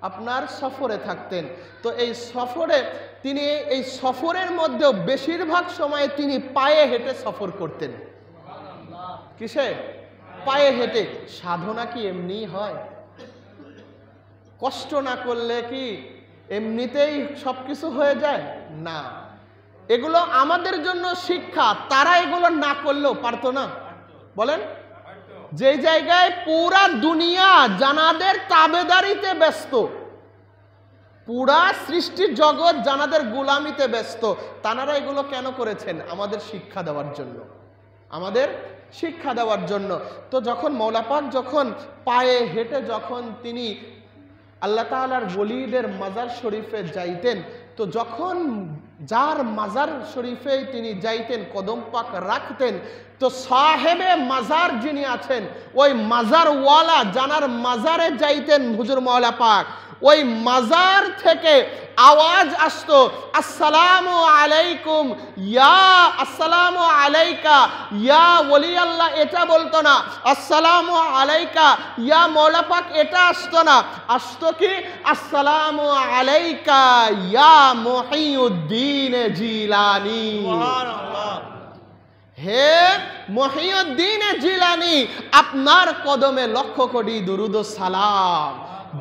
আপনার সফরে থাকতেন। তো এই সফরে তিনি এই সফরের মধ্যেও বেশিরভাগ সময় তিনি পায়ে হেঁটে সফর করতেন। কিসে? পায়ে হেঁটে। সাধনা কি এমনি হয়? কষ্ট না করলে কি এমনিতেই সবকিছু হয়ে যায়? না, এগুলো আমাদের জন্য শিক্ষা। তারা এগুলো না করলেও পারতো না? বলেন, যে জায়গায় পুরা দুনিয়া জানাদের তাবেদারিতে ব্যস্ত, পুরা সৃষ্টি জগৎ জানাদের গোলামিতে ব্যস্ত, তানারা এগুলো কেন করেছেন? আমাদের শিক্ষা দেওয়ার জন্য, আমাদের শিক্ষা দেওয়ার জন্য। তো যখন মওলা পাক যখন পায়ে হেঁটে যখন তিনি আল্লাহ তাআলার ওলিদের মাজার শরীফে যাইতেন, তো যখন যার মাজার শরীফে তিনি যাইতেন, কদম পাক রাখতেন, তো সাহেবে মাজার যিনি আছেন, ওই মাজারওয়ালা জানার মাজারে যাইতেন হুজুর মওলা পাক, ওই মাজার থেকে আওয়াজ আসতো, আসসালামু আলাইকুম ইয়া, আসসালামু আলাইকা ইয়া ওলি আল্লাহ, এটা বলতো না। আসসালামু আলাইকা ইয়া মওলা পাক, এটা আসতো না। আসতো কি? আসসালামু আলাইকা ইয়া মুহিউদ্দিন জিলানী। সুবহানাল্লাহ। হে মুহিউদ্দিন জিলানী, আপনার কদমে লক্ষ কোটি দুরুদ ও সালাম।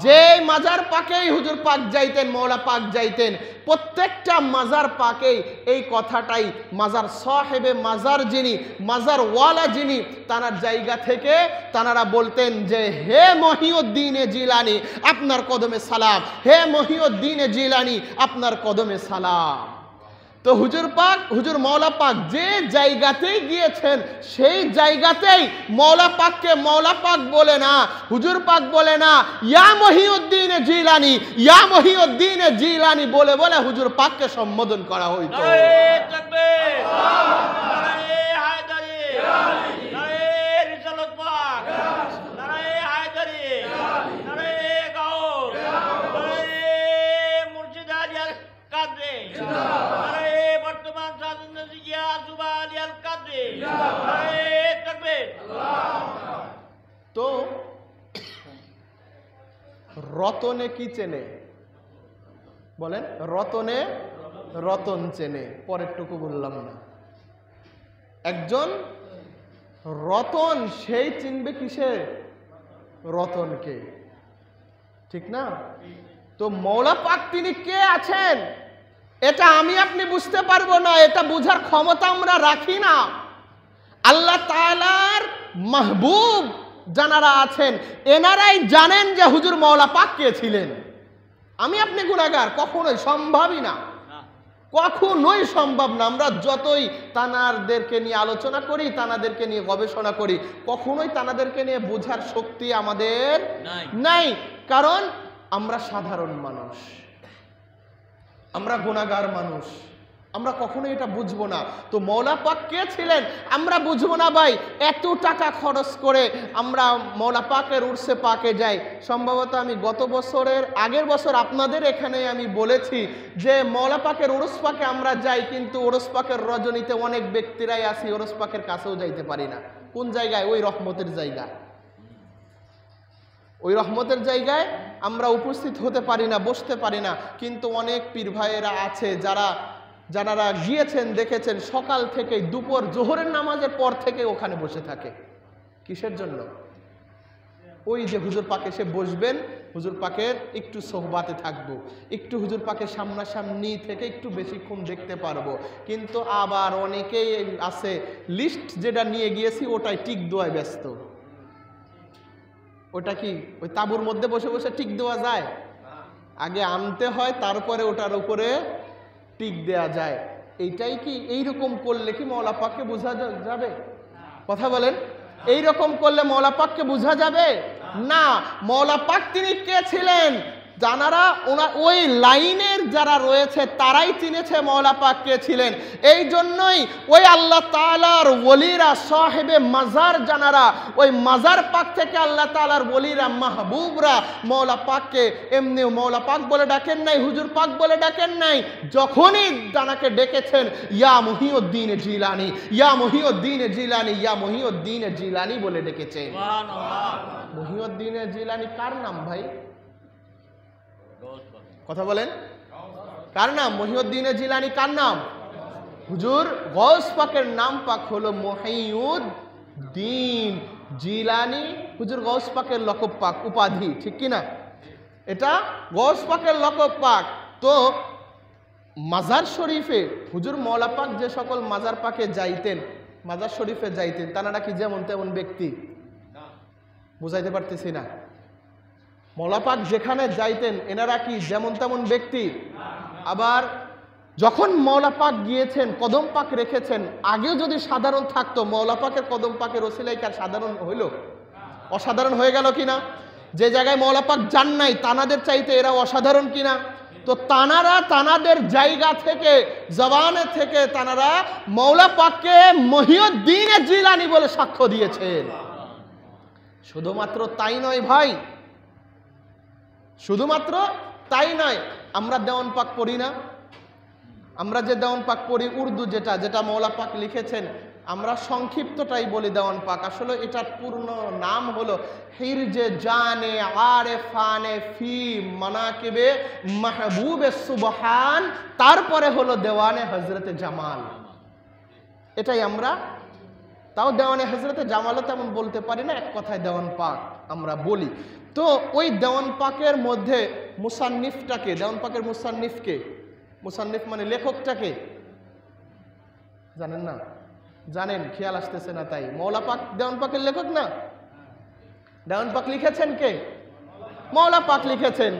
যে মাজার পাকেই হুজুর পাক যাইতেন, মওলা পাক যাইতেন, প্রত্যেকটা মাজার পাকেই এই কথাটাই মাজার সাহেবে মাজার যিনি, মাজার ওয়ালা যিনি, তানার জায়গা থেকে তানারা বলতেন যে হে মহিউদ্দিন জিলানী, আপনার কদমে সালাম, হে মহিউদ্দিন জিলানী, আপনার কদমে সালাম। তো হুজুর পাক, হুজুর মওলা পাক যে জায়গাতেই গিয়েছেন, সেই জায়গাতেই মওলা পাককে মওলা পাক বলে না, হুজুর পাক বলে না, ইয়া মহিউদ্দিন জিলানী, ইয়া মহিউদ্দিন জিলানী বলে বলে হুজুর পাককে সম্বোধন করা হইতো। নারে তাকবীর, নারে হায়দারি, নারে রিসালাত পাক, নারে হায়দারি, নারে গাউস, নারে মুর্শিদ আলী আল কাদরি, নারে বর্তমান স্বাধীন জিয়া সুবা আলী আল কাদরি, নারে তাকবীর। তো রতনে কি চেনে? বলেন, রতনে রতন চেনে। পরেরটুকু বললাম না। একজন রতন সেই চিনবে কিসে? রতনকে, ঠিক না? তো মওলা পাক তিনি কে আছেন এটা আমি আপনি বুঝতে পারবো না, এটা বুঝার ক্ষমতা আমরা রাখি না। আল্লাহ তাআলার মাহবুব যারা আছেন, এনারাই জানেন যে হুজুর মওলা পাক কে ছিলেন। আমি আপনি গুনাহগার, কখনোই সম্ভবই না, কখনোই সম্ভব না। আমরা যতই তানাদেরকে নিয়ে আলোচনা করি, তানাদেরকে নিয়ে গবেষণা করি, কখনোই তানাদেরকে নিয়ে বোঝার শক্তি আমাদের নাই। কারণ আমরা সাধারণ মানুষ, আমরা গুনাহগার মানুষ, আমরা কখনোই এটা বুঝবো না। তো মওলা পাক কে ছিলেন আমরা বুঝবো না ভাই। এত টাকা খরচ করে আমরা মওলা পাকের উরসে পাকে যাই। সম্ভবত আমি গত বছরের আগের বছর আপনাদের এখানে আমি বলেছি যে মওলা পাকের উরস পাকে আমরা যাই, কিন্তু উরস পাকের রজনীতে অনেক ব্যক্তিরাই আসি, উরস পাকের কাছেও যাইতে পারি না। কোন জায়গায়? ওই রহমতের জায়গা, ওই রহমতের জায়গায় আমরা উপস্থিত হতে পারি না, বসতে পারি না। কিন্তু অনেক পীর ভাইয়েরা আছে যারা গিয়েছেন, দেখেছেন, সকাল থেকে দুপুর জোহরের নামাজের পর থেকে ওখানে বসে থাকে। কিসের জন্য? ওই যে হুজুর পাকে এসে বসবেন, হুজুর পাকের একটু সোহবাতে থাকবো, একটু হুজুর পাকের সামনাসামনি থেকে একটু বেশিক্ষণ দেখতে পারবো। কিন্তু আবার অনেকেই আছে লিস্ট যেটা নিয়ে গিয়েছি ওটাই টিক দেওয়ায় ব্যস্ত। ওটা কি ওই তাঁবুর মধ্যে বসে বসে টিক দেওয়া যায়? আগে আনতে হয়, তারপরে ওটার উপরে টিক দেয়া যায়। এইটাই কি এইরকম করলে কি মওলা পাককে বোঝা যাবে? কথা বলেন, এইরকম করলে মওলা পাককে বোঝা যাবে না। মওলা পাক তিনি কে ছিলেন? যারা ওই লাইনের যারা রয়েছে তারাই চিনেছে মওলা পাক কে ছিলেন। এই জন্যই ওই আল্লাহ তাআলার ওলিরা, সাহেবে মাজার যারা, ওই মাজার পাক থেকে আল্লাহ তাআলার ওলিরা, মাহবুবরা মওলা পাককে এমনি মওলা পাক বলে ডাকেন নাই, হুজুর পাক বলে ডাকেন নাই। যখনই জানাকে ডেকেছেন ইয়া মহিউদ্দিন জিলানী, ইয়া মহিউদ্দিন জিলানী, ইয়া মহিউদ্দিন জিলানী বলে ডেকেছেন। সুবহানাল্লাহ। মহিউদ্দিন জিলানী কার নাম ভাই? কথা বলেন, কার নাম? মহিউদ্দিন জিলানী কার নাম? হুজুর গৌস পাকের নাম পাক হলো মহিউদ্দিন জিলানী। হুজুর গৌস পাকের লকব পাক, উপাধি, ঠিক কিনা? এটা গৌস পাকের লকব পাক। তো মাজার শরীফে হুজুর মৌলা পাক যে সকল মাজার পাকে যাইতেন, মাজার শরীফে যাইতেন, তারা কি যেমন তেমন ব্যক্তি? বুঝাইতে পারতেছি না। মৌলা পাক যেখানে যাইতেন এনারা কি যেমন তেমন ব্যক্তি? আবার যখন মৌলা পাক গিয়েছেন, কদম পাক রেখেছেন, আগেও যদি সাধারণ থাকতো, মৌলা পাকের কদম পাকের ওসিলায় কার সাধারণ হইল? অসাধারণ হয়ে গেল কিনা? যে জায়গায় মৌলা পাক যান নাই তানাদের চাইতে এরা অসাধারণ কিনা? তো তানারা তানাদের জায়গা থেকে, জবানে থেকে তানারা মৌলা পাককে মহিউদ্দিন জিলানী বলে সাক্ষ্য দিয়েছেন। শুধুমাত্র তাই নয় ভাই, শুধুমাত্র তাই নয়, আমরা দেওয়ান পাক পড়ি না? আমরা যে দেওয়ান পাক পড়ি উর্দু, যেটা মৌলা পাক লিখেছেন, আমরা সংক্ষিপ্তটাই বলি দেওয়ান পাক। আসলে এটার পূর্ণ নাম হলো হিরজে জানে আরেফানে ফি মানাকিবে মাহবুবে সুবহান, তারপরে হলো দেওয়ানে হজরতে জামাল। এটাই আমরা, তাও দেওয়ানে হজরতে জামালও তেমন বলতে পারি না, এক কথায় দেওয়ান পাক আমরা বলি। তো ওই দেওয়ান পাকের মধ্যে মুসান্নিফটাকে, দেওয়ান পাকের মুসান্নিফকে, মুসান্নিফ মানে লেখকটাকে জানেন না? জানেন, খেয়াল আসতেছে না তাই। মৌলা পাক দেওয়ান পাকের লেখক না? দেওয়ান পাক লিখেছেন কে? মৌলা পাক লিখেছেন।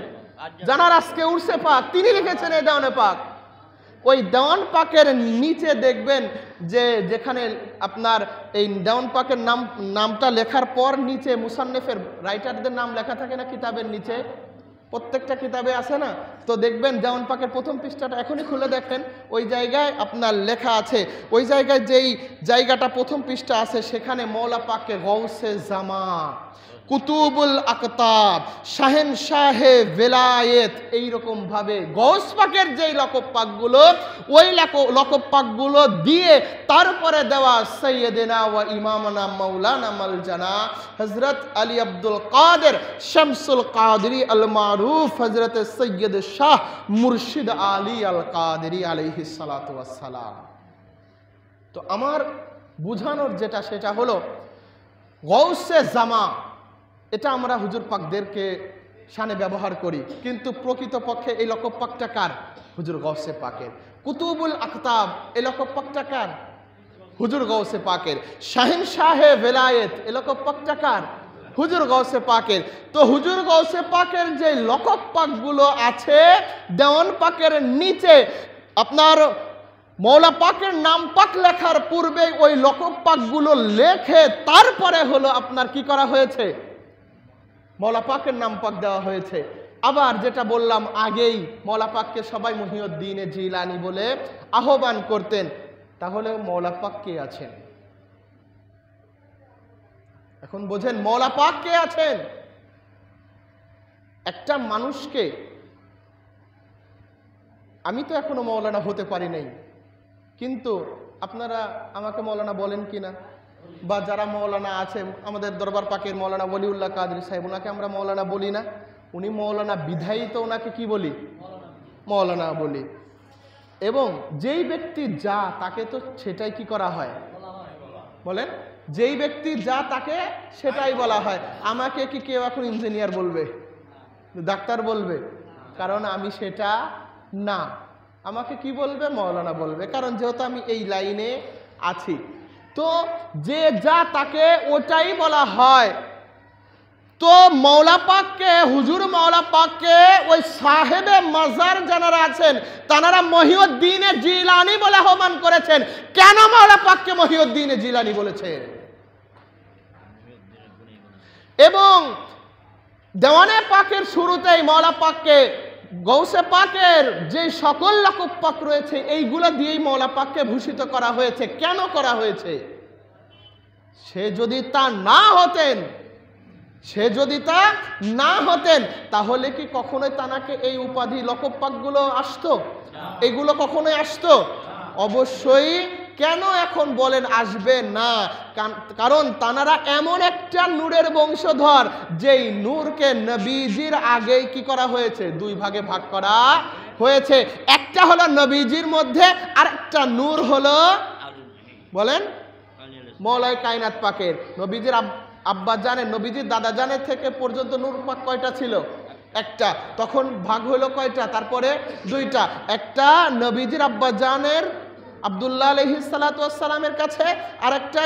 জানার আজকে উর্সে পাক, তিনি লিখেছেন এই দেওয়ানে পাক। ওই দেওয়ান পাকের নিচে দেখবেন যে যেখানে আপনার এই দেওয়ান পাকের নামটা লেখার পর নিচে মুসান্নিফের রাইটারদের নাম লেখা থাকে না কিতাবের নিচে? প্রত্যেকটা কিতাবে আছে না? তো দেখবেন দেওয়ান পাকের প্রথম পৃষ্ঠাটা এখনই খুলে দেখেন, ওই জায়গায় আপনার লেখা আছে, ওই জায়গায় যেই জায়গাটা প্রথম পৃষ্ঠা আছে সেখানে মৌলা পাককে গৌসে জামা, কুতুবুল আকতাব, শাহেনশাহে ভেলায়েত, এইরকম ভাবে গৌস পাকের যেই লকব পাকগুলো, ওই লকব পাকগুলো দিয়ে তারপরে দেওয়া সৈয়দেনা ওয়া ইমামানা মাওলানা মালজানা হযরত আলী আব্দুল কাদের শামসুল কাদরি আল মারুফ হযরত সৈয়দ শাহ মুর্শিদ আলী আল কাদরি আলাইহিস সালাতু ওয়াস সালাম। তো আমার বুঝানোর যেটা সেটা হলো গৌসে জামা, এটা আমরা হুজুর পাকদেরকে শানে ব্যবহার করি, কিন্তু প্রকৃতপক্ষে এই লকব পাকটা কার? হুজুর গৌসে পাকের। কুতুবুল আকতাব, এই লকব পাকটা কার? হুজুর গৌসে পাকের। শাহেনশাহে ভেলায়েত, এই লকব পাকটা কার? হুজুর গৌসে পাকের। তো হুজুর গৌসে পাকের যে লকব পাকগুলো আছে দেওয়ান পাকের নিচে, আপনার মৌলা পাকের নাম পাক লেখার পূর্বে ওই লকব পাকগুলো লেখে তারপরে হলো আপনার কি করা হয়েছে? মৌলা পাকের নাম পাক দেওয়া হয়েছে। আবার যেটা বললাম আগেই, মৌলা পাককে সবাই মহিউদ্দিন জিলানী বলে আহ্বান করতেন। তাহলে মৌলা পাক কে আছেন? এখন বোঝেন মৌলা পাক কে আছেন। একটা মানুষকে, আমি তো এখনো মৌলানা হতে পারি নাই, কিন্তু আপনারা আমাকে মৌলানা বলেন কিনা? বা যারা মৌলানা আছে, আমাদের দরবার পাকের মৌলানা ওলিউল্লাহ কাদরি সাহেব, ওনাকে আমরা মৌলানা বলি না? উনি মৌলানা বিধায়ী, তো ওনাকে কি বলি? মৌলানা বলি। এবং যেই ব্যক্তি যা তাকে তো সেটাই কি করা হয়? বলেন, যেই ব্যক্তি যা তাকে সেটাই বলা হয়। আমাকে কি কেউ এখন ইঞ্জিনিয়ার বলবে, ডাক্তার বলবে? কারণ আমি সেটা না। আমাকে কি বলবে? মৌলানা বলবে, কারণ যেহেতু আমি এই লাইনে আছি। তো যে যা তাকে ওটাই বলা হয়। তো মৌলা পাককে, হুজুর মৌলা পাককে ওই সাহেবে মাজার যারা আছেন তারা মহিউদ্দিন জিলানী বলে আহ্বান করেছেন। কেন মৌলা পাককে মহিউদ্দিন জিলানী বলেছেন? এবং দেওয়ানে পাকের শুরুতেই মৌলা পাককে, গৌসে পাকের যে সকল লকব পাক রয়েছে এইগুলো দিয়েই মৌলা পাককে ভূষিত করা হয়েছে। কেন করা হয়েছে? সে যদি তা না হতেন, তাহলে কি কখনোই তানাকে এই উপাধি লকব পাকগুলো আসতো? এগুলো কখনোই আসতো? অবশ্যই কেন এখন বলেন আসবে না? কারণ তানারা এমন একটা নূরের বংশধর যেই নূরকে নবীজির আগেই কি করা হয়েছে, দুই ভাগে ভাগ করা হয়েছে। একটা হলো নবীজির মধ্যে, আর একটা নূর হলো বলেন মৌলাই কায়নাত পাকের। নবীজির আব্বা জানেন, নবীজির দাদা জানের থেকে পর্যন্ত নূর পাক কয়টা ছিল? একটা। তখন ভাগ হলো কয়টা? তারপরে দুইটা। একটা নবীজির আব্বা জানের আব্দুল্লাহ আলাইহিস সালাতু ওয়াস সালামের কাছে, আর একটা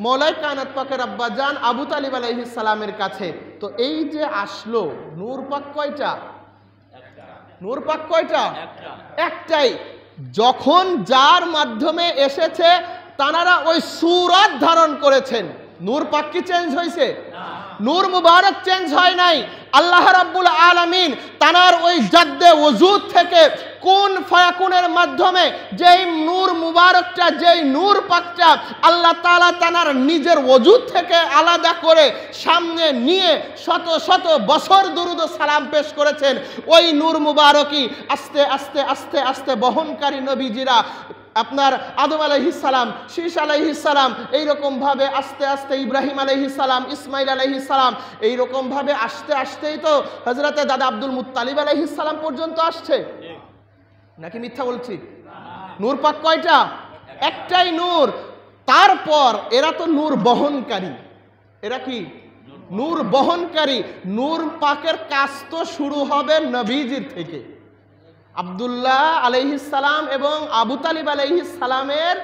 মৌলাই কায়নাত পাকের আব্বা জান আবু তালিব আলাইহিস সালামের কাছে। তো এই যে আসলো নূর পাক কয়টা? নূর পাক কয়টা? একটাই। যখন যার মাধ্যমে এসেছে তানারা ওই সূরত ধারণ করেছেন। নূর পাক কি চেঞ্জ হয়েছে? নূর মুবারক চেঞ্জ হয় নাই। আল্লাহ রাব্বুল আলামিন তানার ওই জাদ্দে ওজুদ থেকে কোন ফায়াকুনের মাধ্যমে যেই নূর মুবারকটা, যেই নূর পাকটা আল্লাহ তাআলা তানার নিজের ওজুদ থেকে আলাদা করে সামনে নিয়ে শত শত বছর দুরুদ ও সালাম পেশ করেছেন, ওই নূর মুবারকই আস্তে আস্তে আস্তে আস্তে বহনকারী নবীজিরা আপনার আদম আলাইহিস সালাম, শীষ আলাইহিস সালাম, এইরকম ভাবে আস্তে আস্তে ইব্রাহিম আলাইহিস সালাম, ইসমাইল আলাইহিস সালাম, এইরকম ভাবে আস্তে আস্তেই তো হযরতে দাদা আব্দুল মুত্তালিব আলাইহিস সালাম পর্যন্ত আসছে। নাকি মিথ্যা বলছি? নূর পাক কয়টা? একটাই নূর। তারপর এরা তো নূর বহনকারী। এরা কি? নূর বহনকারী। নূর পাকের কাজ তো শুরু হবে নবীজির থেকে। আব্দুল্লাহ আলাইহিস সালাম এবং আবু তালিব আলাইহিস সালামের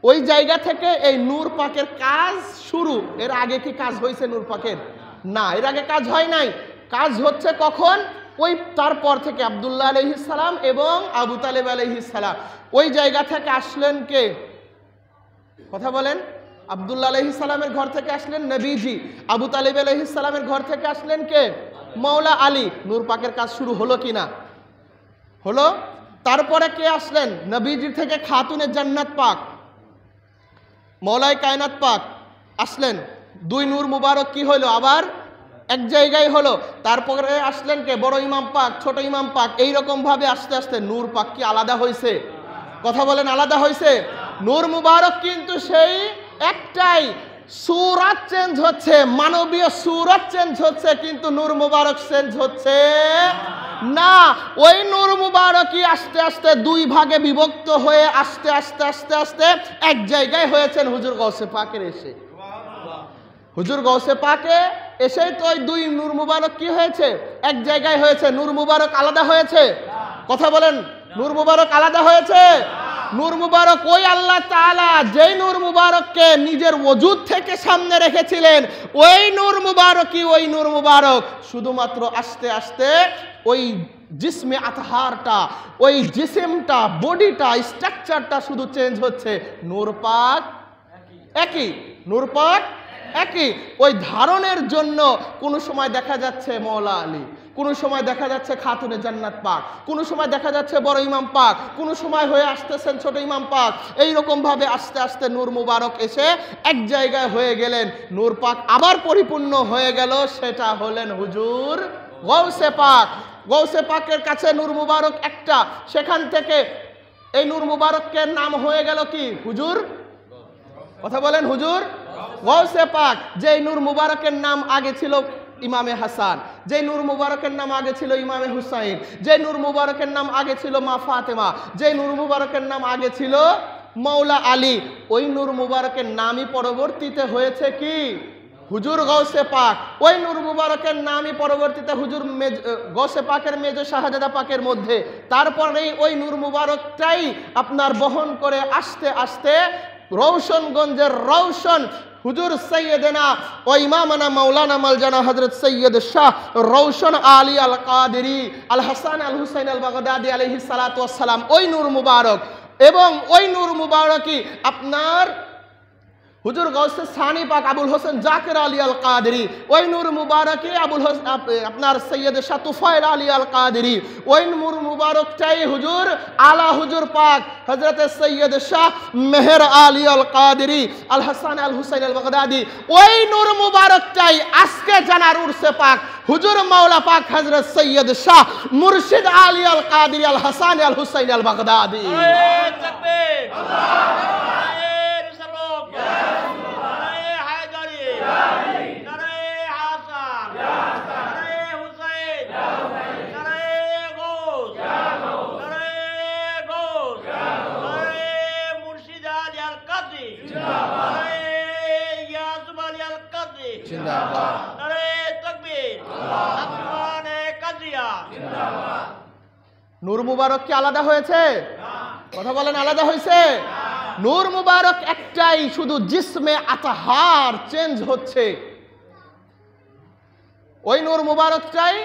ওই জায়গা থেকে এই নূর পাকের কাজ শুরু। এর আগে কি কাজ হয়েছে নূর পাকের? না, এর আগে কাজ হয় নাই। কাজ হচ্ছে কখন? ওই তারপর থেকে আব্দুল্লাহ আলাইহিস সালাম এবং আবু তালিব আলাইহিস সালাম ওই জায়গা থেকে আসলেন কে? কথা বলেন। আব্দুল্লাহ আলাইহিস সালামের ঘর থেকে আসলেন নবীজি। আবু তালিব আলাইহিস সালামের ঘর থেকে আসলেন কে? মাওলা আলী। নূর পাকের কাজ শুরু হলো কিনা? হলো। তারপরে কে আসলেন? নবীজির থেকে খাতুনে জান্নাত পাক মৌলাই কায়নাত পাক আসলেন। দুই নূর মুবারক কি হলো? আবার এক জায়গায় হলো। তারপরে আসলেন কে? বড় ইমাম পাক, ছোট ইমাম পাক। এইরকম ভাবে আস্তে আস্তে নূর পাক কি আলাদা হয়েছে? কথা বলেন, আলাদা হয়েছে? নূর মুবারক কিন্তু সেই একটাই। সূরত চেঞ্জ হচ্ছে, মানবীয় সূরত চেঞ্জ হচ্ছে, কিন্তু নূর মুবারক চেঞ্জ হচ্ছে না। ওই নূর মুবারকই আস্তে আস্তে দুই ভাগে বিভক্ত হয়ে আস্তে আস্তে আস্তে আস্তে এক জায়গায় হয়েছেন হুজুর গাউসে পাকের এসে। হুজুর গাউসে পাকে এসেই তো ওই দুই নূর মুবারক কি হয়েছে? এক জায়গায় হয়েছে। নূর মুবারক আলাদা হয়েছে? কথা বলেন, নূর মুবারক আলাদা হয়েছে? নূর মুবারক ওই আল্লাহ তাআলা যেই নূর মুবারককে নিজের ওজুদ থেকে সামনে রেখেছিলেন, ওই নূর মুবারকই, ওই নূর মুবারক শুধুমাত্র আস্তে আস্তে ওই জিসমে আতহারটা, ওই জিসমটা, বডিটা, স্ট্রাকচারটা শুধু চেঞ্জ হচ্ছে। নূর পাক একই, নূর পাক একই। ওই ধারণের জন্য কোনো সময় দেখা যাচ্ছে মৌলা আলী, কোনো সময় দেখা যাচ্ছে খাতুনে জান্নাত পাক, কোনো সময় দেখা যাচ্ছে বড় ইমাম পাক, কোনো সময় হয়ে আসতেছেন ছোট ইমাম পাক। এইরকম ভাবে আস্তে আস্তে নূর মুবারক এসে এক জায়গায় হয়ে গেলেন। নূর পাক আবার পরিপূর্ণ হয়ে গেল, সেটা হলেন হুজুর গাউসে পাক। গাউসে পাকের কাছে নূর মুবারক একটা, সেখান থেকে এই নূর মুবারকের নাম হয়ে গেল কি? হুজুর। কথা বলেন, হুজুর গাউসে পাক। যেই নূর মুবারকের নাম আগে ছিল ইমামে হাসান, যে নূর মুবারকের নাম আগে ছিল ইমামে হুসাইন, যে নূর মুবারকের নাম আগে ছিল মা ফাতেমা, যে নূর মুবারকের নাম আগে ছিল মাওলা আলী, ওই নূর মুবারকের নামই পরবর্তীতে হয়েছে কি? হুজুর গাউসে পাক। ওই নূর মুবারকের নামই পরবর্তীতে হুজুর গাউসে পাকের মেজো শাহজাদা পাকের মধ্যে। তারপরেই ওই নূর মুবারকটাই আপনার বহন করে আস্তে আস্তে রৌশনগঞ্জের রৌশন হুজুর সৈয়দনা ও ইমামানা মাওলানা মালজানা হযরত সৈয়দ শাহ রৌশন আলী আল কাদেরী আল হাসান আল হুসাইন আল বাগদাদি আলাইহিস সালাতু ওয়াস সালাম, ওই নূর মুবারক। এবং ওই নূর মুবারকই আপনার হুজুর গাউসে সানি পাক আবুল হোসেন জাকির আলী আল কাদেরী, ওই নূর মুবারকই আবুল হোসেন আপনার সৈয়দ শাহ তুফাইল আলী আল কাদেরী, ওই নূর মুবারকটাই হুজুর আলা হুজুর পাক হযরত সৈয়দ শাহ মেহের আলী আল কাদেরী আল হাসান আল হুসাইন আল বাগদাদি, ওই নূর মুবারকটাই আজকে জানার উরসে পাক হুজুর মাওলা পাক হযরত সৈয়দ শাহ মুর্শিদ আলী আল কাদেরী আল হাসান আল হুসাইন আল বাগদাদি। নূর মুবারক কি আলাদা হয়েছে? কথা বলেন, আলাদা হয়েছে? নূর মুবারক একটাই, শুধু জিসমে আতাহার চেঞ্জ হচ্ছে। ওই নূর মুবারকটাই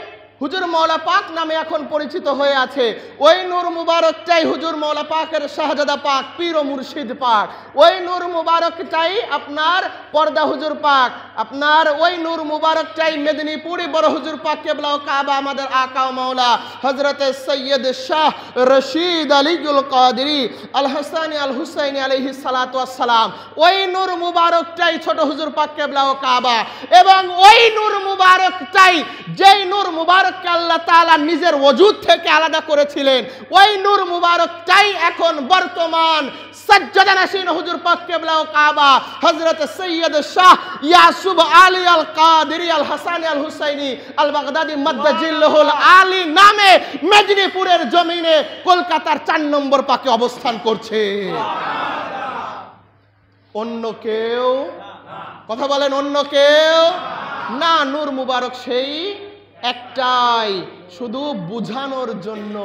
হুজুর মওলা পাক নামে এখন পরিচিত হয়ে আছে। ওই নূর মুবারকটাই হুজুর মওলা পাকের শাহজাদা পাক, পীর ও মুর্শিদ পাক। ওই নূর মুবারকটাই আপনার পর্দা হুজুর পাক। আপনার ওই নূর মুবারকটাই মেদিনীপুরি বড় হুজুর পাক কেবলা ও কাবা, আমাদের আকা ও মাওলা হযরত সৈয়দ শাহ রশিদ আলীউল কাদেরী আল হাসানী আল হুসাইনী আলাইহিস সালাতু ওয়াস সালাম। ওই নূর মুবারকটাই ছোট হুজুর পাক কেবলা ও কাবা। এবং ওই নূর মুবারকটাই, যেই নূর মুবারক আল্লাহ তাআলা নিজের ওজুদ থেকে আলাদা করেছিলেন, ওই নূর মুবারকটাই এখন বর্তমান সাজ্জাদা নশীন হুজুর পাক কিবলা ও কাবা হযরত সৈয়দ শাহ ইয়াসুব আলী আল কাদেরী আল হাসানী আল হুসাইনী আল বাগদাদী মাদ্দাজিল্লাহুল আলী নামে মেদিনীপুরের জমিনে কলকাতার 4 নম্বর পাকে অবস্থান করছে। অন্য কেউ? কথা বলেন, অন্য কেউ না। নূর মুবারক সেই একটাই, শুধু বুঝানোর জন্য,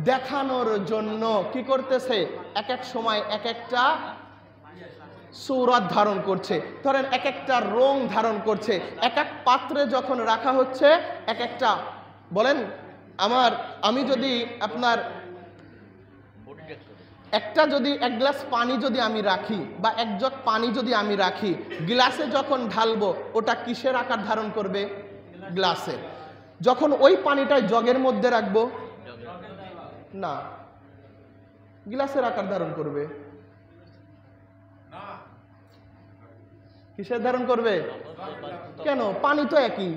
দেখানোর জন্য কি করতেছে, এক এক সময় এক একটা সূরত ধারণ করছে। ধরেন এক একটা রং ধারণ করছে। এক এক পাত্রে যখন রাখা হচ্ছে এক একটা, বলেন আমি যদি আপনার এক গ্লাস পানি যদি আমি রাখি, বা এক জগ পানি যদি আমি রাখি, গ্লাসে যখন ঢালবো ওটা কিসের আকার ধারণ করবে? গ্লাসে। যখন ওই পানিটাই জগের মধ্যে রাখবো, না, গ্লাসের আকার ধারণ করবে। কিসের ধারণ করবে? কেন? পানি তো একই।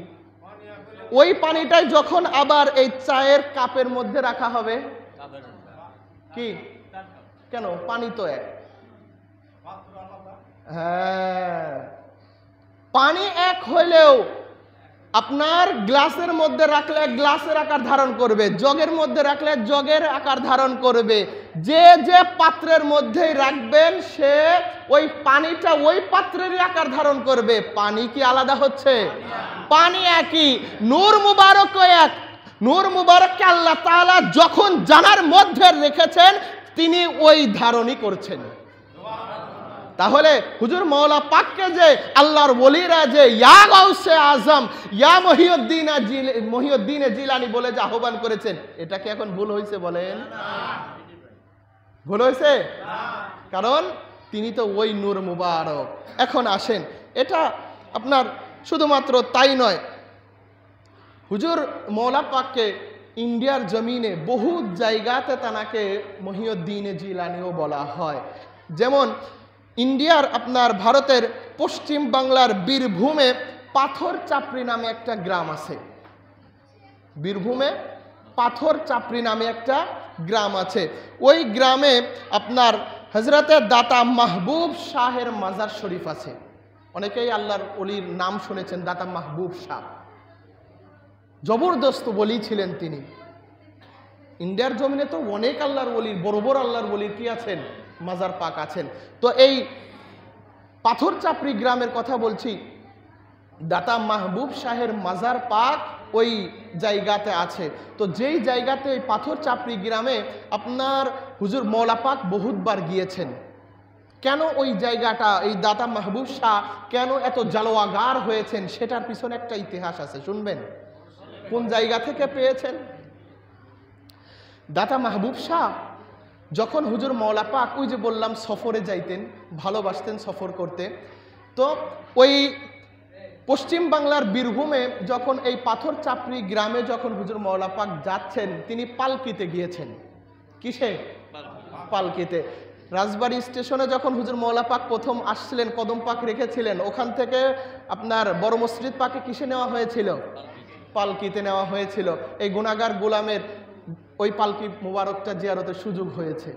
ওই পানিটাই যখন আবার এই চায়ের কাপের মধ্যে রাখা হবে, কি কেন? পানি তো এক। হ্যাঁ, পানি এক হইলেও আপনার গ্লাসের মধ্যে রাখলে গ্লাসের আকার ধারণ করবে, জগের মধ্যে রাখলে জগের আকার ধারণ করবে। যে যে পাত্রের মধ্যেই রাখবেন সে ওই পানিটা ওই পাত্রেরই আকার ধারণ করবে। পানি কি আলাদা হচ্ছে? পানি একই। নূর মুবারক এক। নূর মুবারককে আল্লাহ তাআলা যখন জানার মধ্যে রেখেছেন তিনি ওই ধারণই করছেন। তাহলে হুজুর মওলা পাককে যে আল্লাহর ওলিরা যে ইয়া গাউসে আজম, ইয়া মহিউদ্দিন জিলানী বলে যে আহ্বান করেছেন, এটা কি এখন ভুল হয়েছে? বলেন, ভুল হয়েছে? কারণ তিনি তো ওই নূর মুবারক। এখন আসেন, এটা আপনার শুধুমাত্র তাই নয়, হুজুর মওলা পাককে ইন্ডিয়ার জমিনে বহু জায়গাতে তানাকে মহিউদ্দিন জিলানীও বলা হয়। যেমন ইন্ডিয়ার আপনার ভারতের পশ্চিম বাংলার বীরভূমে পাথর চাপড়ি নামে একটা গ্রাম আছে। বীরভূমে পাথর চাপড়ি নামে একটা গ্রাম আছে। ওই গ্রামে আপনার হযরতে দাতা মাহবুব শাহের মাজার শরীফ আছে। অনেকেই আল্লাহর ওলির নাম শুনেছেন, দাতা মাহবুব শাহ জবরদস্ত ওলি ছিলেন তিনি। ইন্ডিয়ার জমিনে তো অনেক আল্লাহর ওলির, বড় বড় আল্লাহর ওলির কি আছেন? মাজার পাক আছেন। তো এই পাথর চাপড়ি গ্রামের কথা বলছি, দাতা মাহবুব শাহের মাজার পাক ওই জায়গাতে আছে। তো যেই জায়গাতে ওই পাথর চাপড়ি গ্রামে আপনার হুজুর মওলা পাক বহুতবার গিয়েছেন। কেন ওই জায়গাটা, এই দাতা মাহবুব শাহ কেন এত জালোয়াগার হয়েছেন সেটার পিছনে একটা ইতিহাস আছে, শুনবেন। কোন জায়গা থেকে পেয়েছেন? দাতা মাহবুব শাহ যখন হুজুর মওলা পাক, ওই যে বললাম সফরে যাইতেন, ভালোবাসতেন সফর করতে, তো ওই পশ্চিম বাংলার বীরভূমে যখন এই পাথর চাপড়ি গ্রামে যখন হুজুর মওলা পাক যাচ্ছেন, তিনি পালকিতে গিয়েছেন। কিসে? পালকিতে। রাজবাড়ী স্টেশনে যখন হুজুর মওলা পাক প্রথম আসছিলেন, কদম পাক রেখেছিলেন, ওখান থেকে আপনার বড় মসজিদ পাকে কিসে নেওয়া হয়েছিল? পালকিতে নেওয়া হয়েছিল। এই গুনাহগার গোলামের ওই পালকি মুবারকটা জিয়ারতের সুযোগ হয়েছে,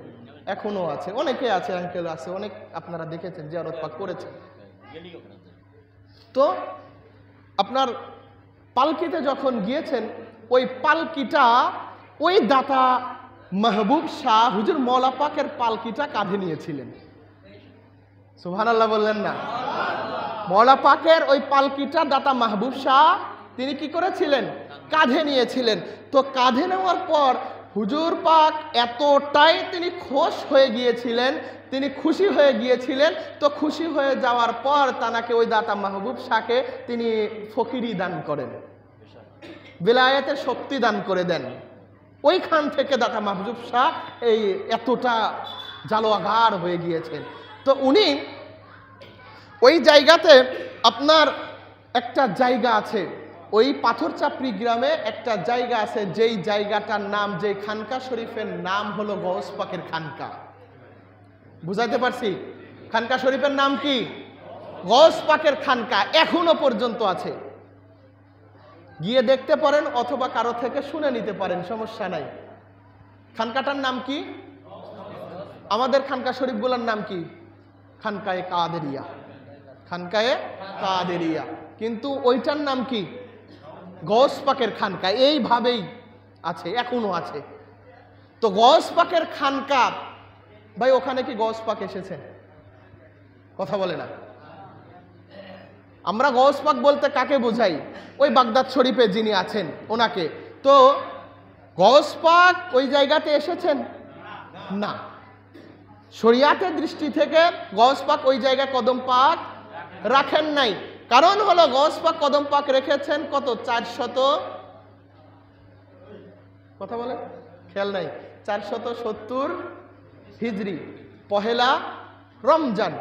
এখনো আছে, অনেকে আছে, আঙ্কেল আছে, অনেক আপনারা দেখেছেন জিয়ারত পাক করেছেন। তো আপনার পালকিতে যখন গিয়েছেন, ওই পালকিটা ওই দাতা মাহবুব শাহ হুজুর মওলা পাকের পালকিটা কাঁধে নিয়েছিলেন। সুবহানাল্লাহ বললেন না? মওলা পাকের ওই পালকিটা দাতা মাহবুব শাহ তিনি কি করেছিলেন? কাঁধে নিয়েছিলেন। তো কাঁধে নেওয়ার পর হুজুর পাক এতটাই তিনি খুশ হয়ে গিয়েছিলেন, তিনি খুশি হয়ে গিয়েছিলেন। তো খুশি হয়ে যাওয়ার পর তানাকে ওই দাতা মাহবুব শাহকে তিনি ফকিরি দান করেন, বিলায়াতের শক্তি দান করে দেন। ওইখান থেকে দাতা মাহবুব শাহ এই এতটা জালোয়াগার হয়ে গিয়েছেন। তো উনি ওই জায়গাতে আপনার একটা জায়গা আছে, ওই পাথরচাপড়ি গ্রামে একটা জায়গা আছে, যেই জায়গাটার নাম, যে খানকা শরীফের নাম হলো গৌস পাকের খানকা। বুঝাইতে পারছি? খানকা শরীফের নাম কি? গৌস পাকের খানকা। এখনো পর্যন্ত আছে, গিয়ে দেখতে পারেন অথবা কারো থেকে শুনে নিতে পারেন, সমস্যা নাই। খানকাটার নাম কি? আমাদের খানকা শরীফগুলোর নাম কি? খানকায়ে কাদেরিয়া, খানকায়ে কাদেরিয়া। কিন্তু ওইটার নাম কি? গৌস পাকের খানকা। এইভাবেই আছে, এখনো আছে। তো গৌস পাকের খানকা, ভাই ওখানে কি গৌস পাক এসেছেন? কথা বলে না। আমরা গৌস পাক বলতে কাকে বোঝাই? ওই বাগদাদ শরীফে যিনি আছেন ওনাকে। তো গৌস পাক ওই জায়গাতে এসেছেন না, শরিয়াতের দৃষ্টি থেকে গৌস পাক ওই জায়গায় কদম পাক রাখেন নাই। কারণ হলো গৌস পাক কদম পাক রেখেছেন কত? 400, কথা বলে খেয়াল নাই, 470 হিজরি, পহেলা রমজান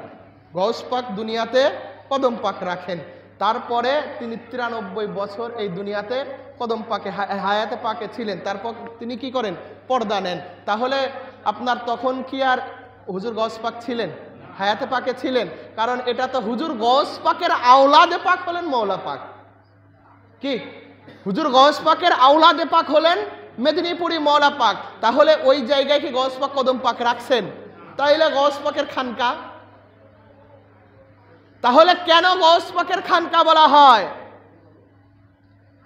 গৌস পাক দুনিয়াতে কদম পাক রাখেন। তারপরে তিনি 93 বছর এই দুনিয়াতে কদম পাকে হায়াতে পাকে ছিলেন। তারপর তিনি কি করেন? পর্দা নেন। তাহলে আপনার তখন কি আর হুজুর গৌস পাক ছিলেন? হায়াতে পাকে ছিলেন। কারণ এটা তো হুজুর গৌস পাকের আওলাদে পাক হলেন মৌলা পাক। কি হুজুর গৌস পাকের আওলাদে পাক হলেন মেদিনীপুরি মৌলা পাক। তাহলে ওই জায়গায় কি গৌস পাক কদম পাক রাখছেন? তাইলে গৌস পাকের খানকা। তাহলে কেন গৌস পাকের খানকা বলা হয়?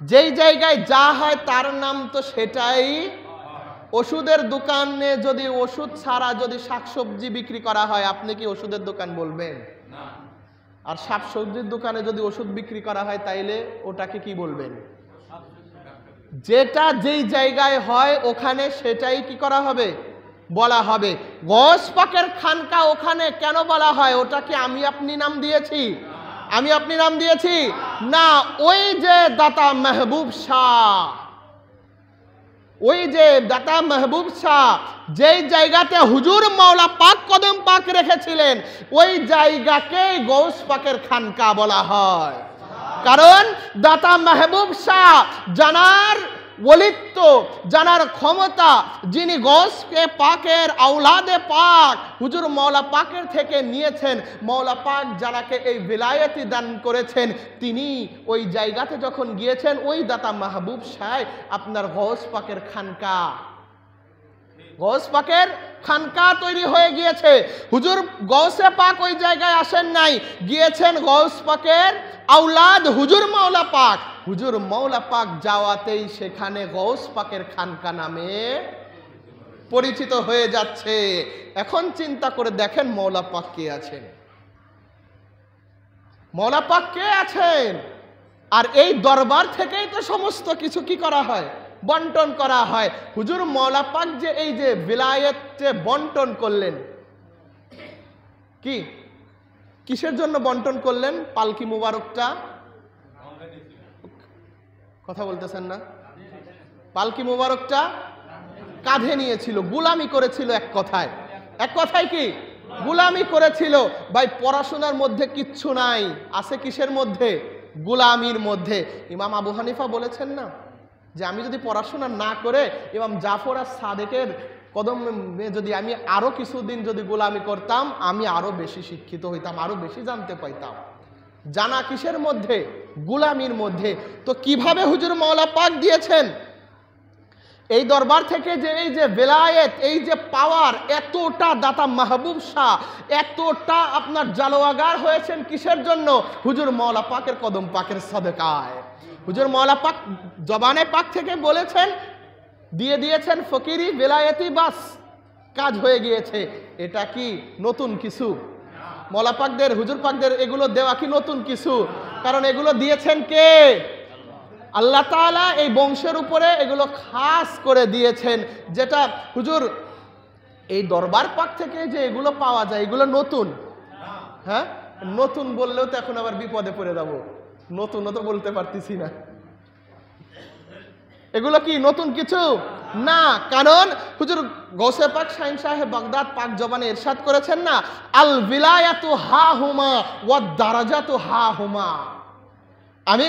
যেই জায়গায় যা হয় তার নাম তো সেটাই। ওষুধের দোকানে যদি ওষুধ ছাড়া যদি শাকসবজি বিক্রি করা হয়, আপনি কি ওষুধের দোকান বলবেন? আর শাকসবজির দোকানে যদি ওষুধ বিক্রি করা হয়, তাইলে ওটাকে কি বলবেন? যেটা যেই জায়গায় হয় ওখানে সেটাই কি করা হবে? বলা হবে। গৌস পাকের খানকা ওখানে কেন বলা হয়? ওটা কি আমি আপনি নাম দিয়েছি? আমি আপনি নাম দিয়েছি না। ওই যে দাতা মাহবুব শাহ, ওই যে দাতা মাহবুব শাহ যেই জায়গাতে হুজুর মাওলা পাক কদম পাক রেখেছিলেন, ওই জায়গাকেই গৌস পাকের খানকা বলা হয়। কারণ দাতা মাহবুব শাহ জানার ওলিত্ব, জানার ক্ষমতা, যিনি গৌসকে পাকের আওলাদে পাক হুজুর মাওলা পাকের থেকে নিয়েছেন, মাওলা পাক যারাকে এই বিলায়াতি দান করেছেন, তিনি ওই জায়গাতে যখন গিয়েছেন, ওই দাতা মাহবুব শাহ আপনার গৌস পাকের খানকা, গৌস পাকের খানকা তৈরি হয়ে গিয়েছে। হুজুর গৌসে পাক ওই জায়গায় আসেন নাই, গিয়েছেন গৌস পাকের আওলাদ হুজুর মাওলা পাক। হুজুর মাওলা পাক যাওয়াতেই সেখানে গৌস পাকের খানকা নামে পরিচিত হয়ে যাচ্ছে। এখন চিন্তা করে দেখেন মাওলা পাক কে আছেন? মাওলা পাক কে আছেন? আর এই দরবার থেকেই তো সমস্ত কিছু কি করা হয়? বন্টন করা হয়। হুজুর মাওলা পাক যে এই যে বিলায়েতে বন্টন করলেন, কি কিসের জন্য বন্টন করলেন? পালকি মুবারকটা, কথা বলতেছেন না? পালকি মুবারকটা কাঁধে নিয়েছিল, গুলামি করেছিল। এক কথায় কি গুলামি করেছিল। ভাই পড়াশোনার মধ্যে কিচ্ছু নাই, আছে কিসের মধ্যে? গুলামির মধ্যে। ইমাম আবু হানিফা বলেছেন না যে আমি যদি পড়াশোনা না করে ইমাম জাফর আর সাদেকের কদমে যদি আমি আরো কিছুদিন যদি গোলামি করতাম, আমি আরো বেশি শিক্ষিত হইতাম, আরো বেশি জানতে পাইতাম। জানা কিসের মধ্যে? গুলামির মধ্যে। তো কিভাবে হুজুর মাওলা পাক দিয়েছেন এই দরবার থেকে যে এই যে বেলায়েত, এই যে পাওয়ার, এতটা দাতা মাহবুব শাহ এতটা আপনার জালোয়াগার হয়েছেন কিসের জন্য? হুজুর মাওলা পাকের কদম পাকের সাদকায়। হুজুর মাওলা পাক জবানে পাক থেকে বলেছেন, দিয়ে দিয়েছেন ফকিরি বেলায়েতি, বাস কাজ হয়ে গিয়েছে। এটা কি নতুন কিছু? মাওলা পাকদের হুজুর পাকদের এগুলো দেওয়া কি নতুন কিছু? কারণ এগুলো দিয়েছেন কে? আল্লাহ তাআলা এই বংশের উপরে এগুলো খাস করে দিয়েছেন, যেটা হুজুর এই দরবার পাক থেকে যে এগুলো পাওয়া যায় এগুলো নতুন। হ্যাঁ, নতুন বললেও তো এখন আবার বিপদে পড়ে যাব, নতুনও তো বলতে পারতেছি না। এগুলো কি নতুন কিছু না, কারণ হুজুর গৌসে পাক শাহিন সাহেব বাগদাদ পাক জবানে ইরশাদ করেছেন না, আল ভিলায়াতু হা হুমা ওয়াদ দারাজাতু হা হুমা। আমি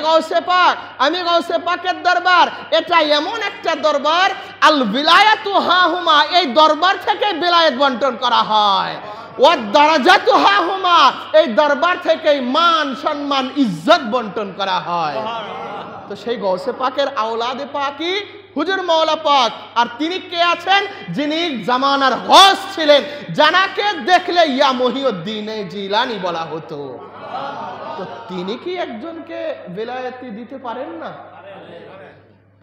গৌসে পাকের দরবার এটা এমন একটা দরবার, আল ভিলায়াতু হা হুমা, এই দরবার থেকে বিলায়াত বন্টন করা হয়, ওয়াদ দারাজাতু হা হুমা, এই দরবার থেকে মান সম্মান ইজ্জত বন্টন করা হয়। তো সেই গৌসে পাকের আওলাদে পাকি হুজুর মাওলা পাক, আর তিনি কে আছেন? যিনি জামানার গৌস ছিলেন, জানাকে দেখলে ইয়া মহিউদ্দিন জিলানী বলা হতো। তো তিনি কি একজনকে বেলায়েতি দিতে পারেন না?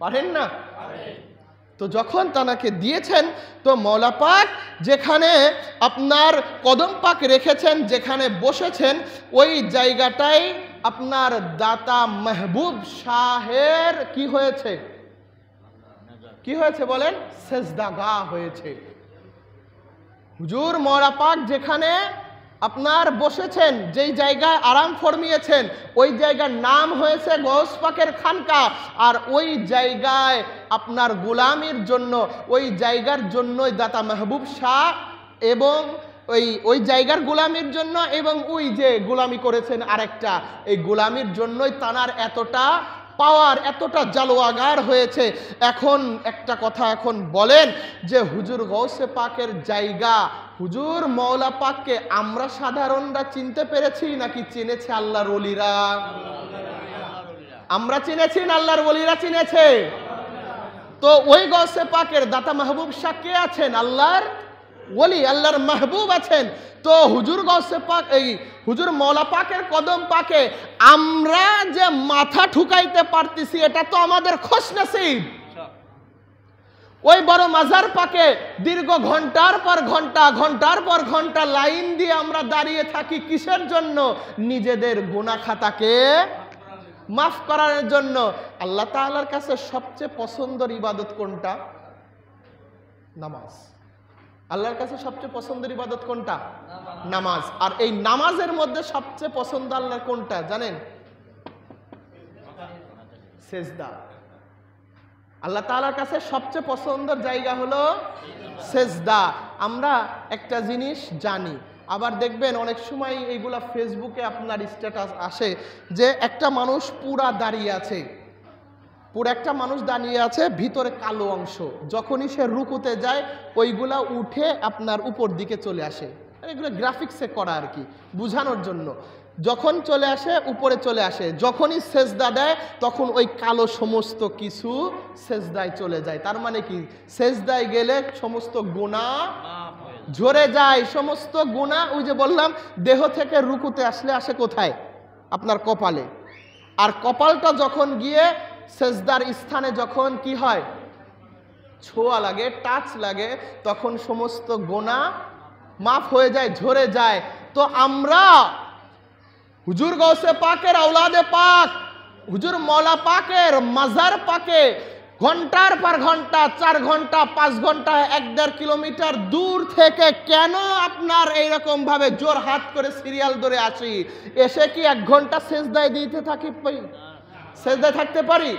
পারেন না? তো যখন তানাকে দিয়েছেন, তো মাওলা পাক যেখানে আপনার কদম পাক রেখেছেন, যেখানে বসেছেন, ওই জায়গাটাই আপনার দাতা মাহবুব শাহের কি হয়েছে? কি হয়েছে বলেন? সেজদাগাহ হয়েছে। হুজুর মাওলা পাক যেখানে আপনার বসেছেন, যেই জায়গায় আরাম ফরমিয়েছেন, ওই জায়গার নাম হয়েছে গৌস পাকের খানকা। আর ওই জায়গায় আপনার গোলামির জন্য, ওই জায়গার জন্যই দাতা মাহবুব শাহ এবং ওই জায়গার গোলামির জন্য, এবং ওই যে গোলামি করেছেন আরেকটা, এই গোলামির জন্যই তানার এতটা পাওয়ার, এতটা জালোয়াগার হয়েছে। এখন একটা কথা এখন বলেন যে হুজুর গৌসে পাকের জায়গা, হুজুর মাওলা পাককে আমরা সাধারণরা চিনতে পেরেছি নাকি চিনেছে আল্লাহর ওলিরা? আমরা চিনেছি না আল্লাহর ওলিরা চিনেছে? তো ওই গৌসে পাকের দাতা মাহবুব শাহ কে আছেন? আল্লাহর ওলি, আল্লাহর মাহবুব আছেন। তো হুজুর গৌসে পাক, এই হুজুর মাওলা পাকের কদম পাকে আমরা যে মাথা ঠুকাইতে পারতেছি, এটা তো আমাদের খুশনসিব। ওই বড় মাজার পাকে দীর্ঘ ঘন্টার পর ঘন্টা লাইন দিয়ে আমরা দাঁড়িয়ে থাকি কিসের জন্য? নিজেদের গুনাহ খাতাকে মাফ করার জন্য। আল্লাহ তাআলার কাছে সবচেয়ে পছন্দের ইবাদত কোনটা? নামাজ। আল্লাহর কাছে সবচেয়ে পছন্দের ইবাদত কোনটা? নামাজ। আর এই নামাজের মধ্যে সবচেয়ে পছন্দ আল্লাহর কোনটা জানেন? সেজদা। আল্লাহ তাআলার কাছে সবচেয়ে পছন্দের জায়গা হলো সেজদা। আমরা একটা জিনিস জানি, আবার দেখবেন অনেক সময় এইগুলা ফেসবুকে আপনার স্ট্যাটাস আসে যে একটা মানুষ পুরা দাঁড়িয়ে আছে, একটা মানুষ দাঁড়িয়ে আছে, ভিতরে কালো অংশ, যখনই সে রুকুতে যায় ওইগুলা উঠে আপনার উপর দিকে চলে আসে। এগুলো গ্রাফিক্সে করা আর কি, বোঝানোর জন্য। যখন চলে আসে উপরে চলে আসে, যখনই সেজদা দেয় তখন ওই কালো সমস্ত কিছু সেজদায় চলে যায়। তার মানে কি? সেজদায় গেলে সমস্ত গুনাহ ঝরে যায়, সমস্ত গুনাহ, ওই যে বললাম দেহ থেকে রুকুতে আসলে আসে কোথায়? আপনার কপালে। আর কপালটা যখন গিয়ে সেজদার স্থানে যখন কি হয়? ছোঁয়া লাগে, টাচ লাগে, তখন সমস্ত গুনাহ মাফ হয়ে যায়, ঝরে যায়। তো আমরা হুজুর গৌসে পাকের আওলাদে পাক, হুজুর মাওলা পাকের মাজার পাকে ঘন্টার পর ঘন্টা, 4 ঘন্টা 5 ঘন্টা 1-1.5 কিলোমিটার দূর থেকে কেন আপনার এইরকম ভাবে জোর হাত করে সিরিয়াল ধরে আসি? এসে কি 1 ঘন্টা সেজদায় দিতে থাকি? সেজদায় থাকতে পারি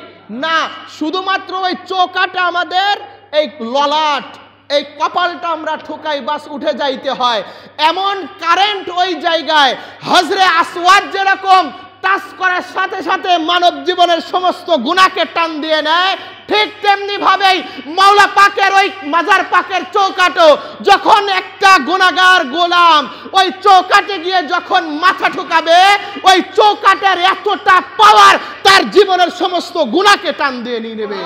না। শুধুমাত্র ওই চৌকাটা আমাদের, এই ললাট, এই কপালটা আমরা ঠোকাই, বাস উঠে যাইতে হয়। এমন কারেন্ট ওই জায়গায়, হজরে আসওয়াদ যেরকম টাচ করার সাথে সাথে মানব জীবনের সমস্ত গুনাহকে টান দিয়ে নেয়, ঠিক তেমনি ভাবেই মাওলা পাকের ওই মাজার পাকের চৌকাটও, যখন একটা গুনাহগার গোলাম ওই চৌকাটে গিয়ে যখন মাথা ঠুকাবে, ওই চৌকাটের এতটা পাওয়ার তার জীবনের সমস্ত গুনাহকে টান দিয়ে নিয়ে নেবে।